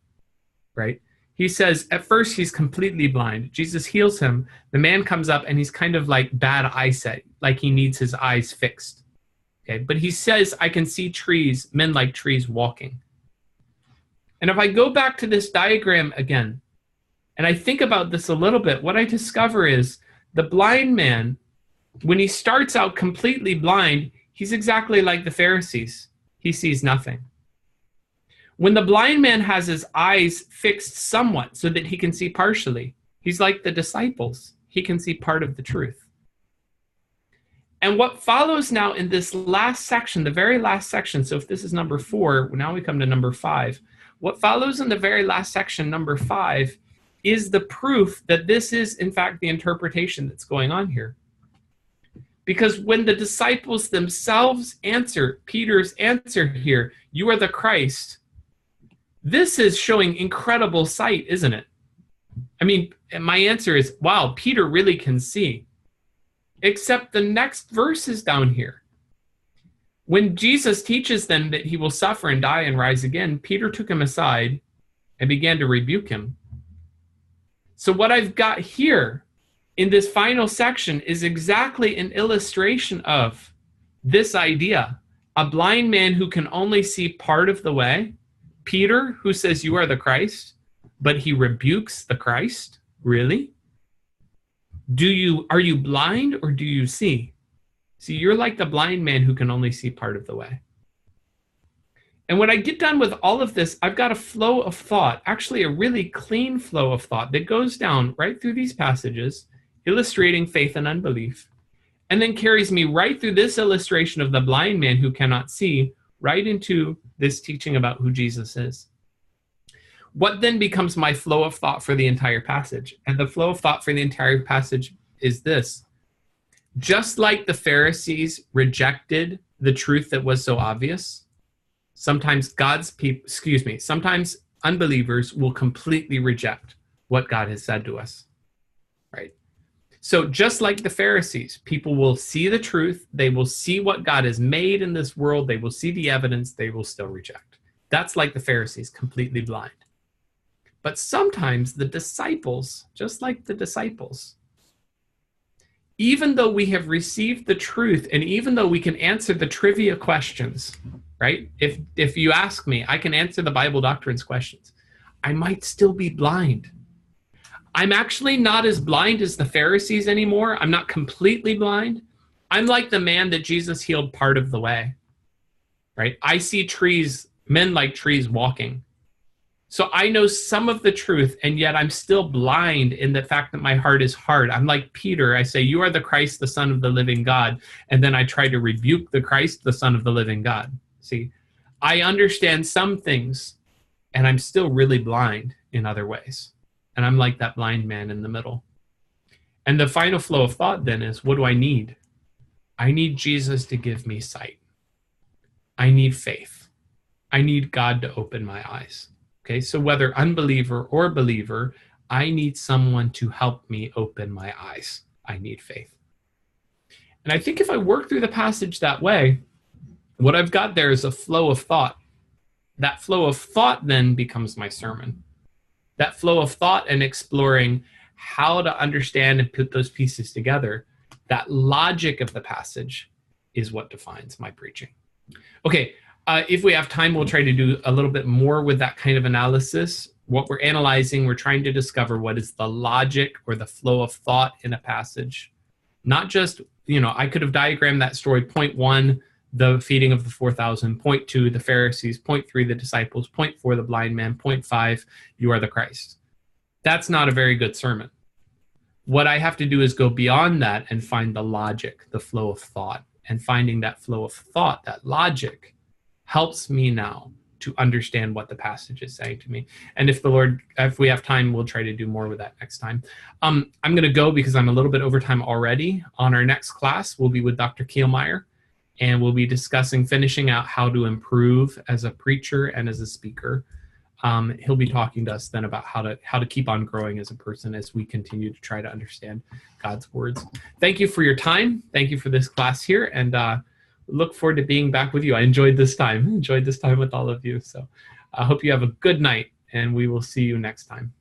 right? He says at first he's completely blind. Jesus heals him. The man comes up and he's kind of like bad eyesight, like he needs his eyes fixed. Okay, but he says, I can see trees, men like trees walking. And if I go back to this diagram again, and I think about this a little bit, what I discover is the blind man, when he starts out completely blind, he's exactly like the Pharisees. He sees nothing. When the blind man has his eyes fixed somewhat so that he can see partially, he's like the disciples. He can see part of the truth. And what follows now in this last section, the very last section, so if this is number 4, now we come to number 5. What follows in the very last section, number 5, is the proof that this is, in fact, the interpretation that's going on here. Because when the disciples themselves answer, Peter's answer here, you are the Christ, this is showing incredible sight, isn't it? I mean, my answer is, wow, Peter really can see. Except the next verse is down here. When Jesus teaches them that he will suffer and die and rise again, Peter took him aside and began to rebuke him. So what I've got here in this final section is exactly an illustration of this idea. A blind man who can only see part of the way, Peter, who says you are the Christ, but he rebukes the Christ. Really? Are you blind or do you see? See, you're like the blind man who can only see part of the way. And when I get done with all of this, I've got a flow of thought, actually a really clean flow of thought that goes down right through these passages, illustrating faith and unbelief, and then carries me right through this illustration of the blind man who cannot see, right into this teaching about who Jesus is. What then becomes my flow of thought for the entire passage? And the flow of thought for the entire passage is this. Just like the Pharisees rejected the truth that was so obvious, sometimes sometimes unbelievers will completely reject what God has said to us, right? So just like the Pharisees, people will see the truth, they will see what God has made in this world, they will see the evidence, they will still reject. That's like the Pharisees, completely blind. But sometimes the disciples, just like the disciples, even though we have received the truth and even though we can answer the trivia questions, right? If you ask me, I can answer the Bible doctrines questions. I might still be blind. I'm actually not as blind as the Pharisees anymore. I'm not completely blind. I'm like the man that Jesus healed part of the way, right? I see trees, men like trees walking. So I know some of the truth, and yet I'm still blind in the fact that my heart is hard. I'm like Peter. I say, you are the Christ, the Son of the living God. And then I try to rebuke the Christ, the Son of the living God. See, I understand some things, and I'm still really blind in other ways. And I'm like that blind man in the middle. And the final flow of thought then is, what do I need? I need Jesus to give me sight. I need faith. I need God to open my eyes. Okay, so whether unbeliever or believer, I need someone to help me open my eyes. I need faith. And I think if I work through the passage that way, what I've got there is a flow of thought. That flow of thought then becomes my sermon. That flow of thought and exploring how to understand and put those pieces together, that logic of the passage is what defines my preaching. Okay, if we have time, we'll try to do a little bit more with that kind of analysis. What we're analyzing, we're trying to discover what is the logic or the flow of thought in a passage. Not just, I could have diagrammed that story. Point 1, the feeding of the 4,000. Point 2, the Pharisees. Point 3, the disciples. Point 4, the blind man. Point 5, you are the Christ. That's not a very good sermon. What I have to do is go beyond that and find the logic, the flow of thought. And finding that flow of thought, that logic, helps me now to understand what the passage is saying to me. And if we have time, we'll try to do more with that next time. I'm going to go because I'm a little bit over time already. On our next class, we'll be with Dr. Kielmeyer, and we'll be finishing out how to improve as a preacher and as a speaker. He'll be talking to us then about how to keep on growing as a person as we continue to try to understand God's words. Thank you for your time. Thank you for this class here, and look forward to being back with you. I enjoyed this time with all of you. So I hope you have a good night, and we will see you next time.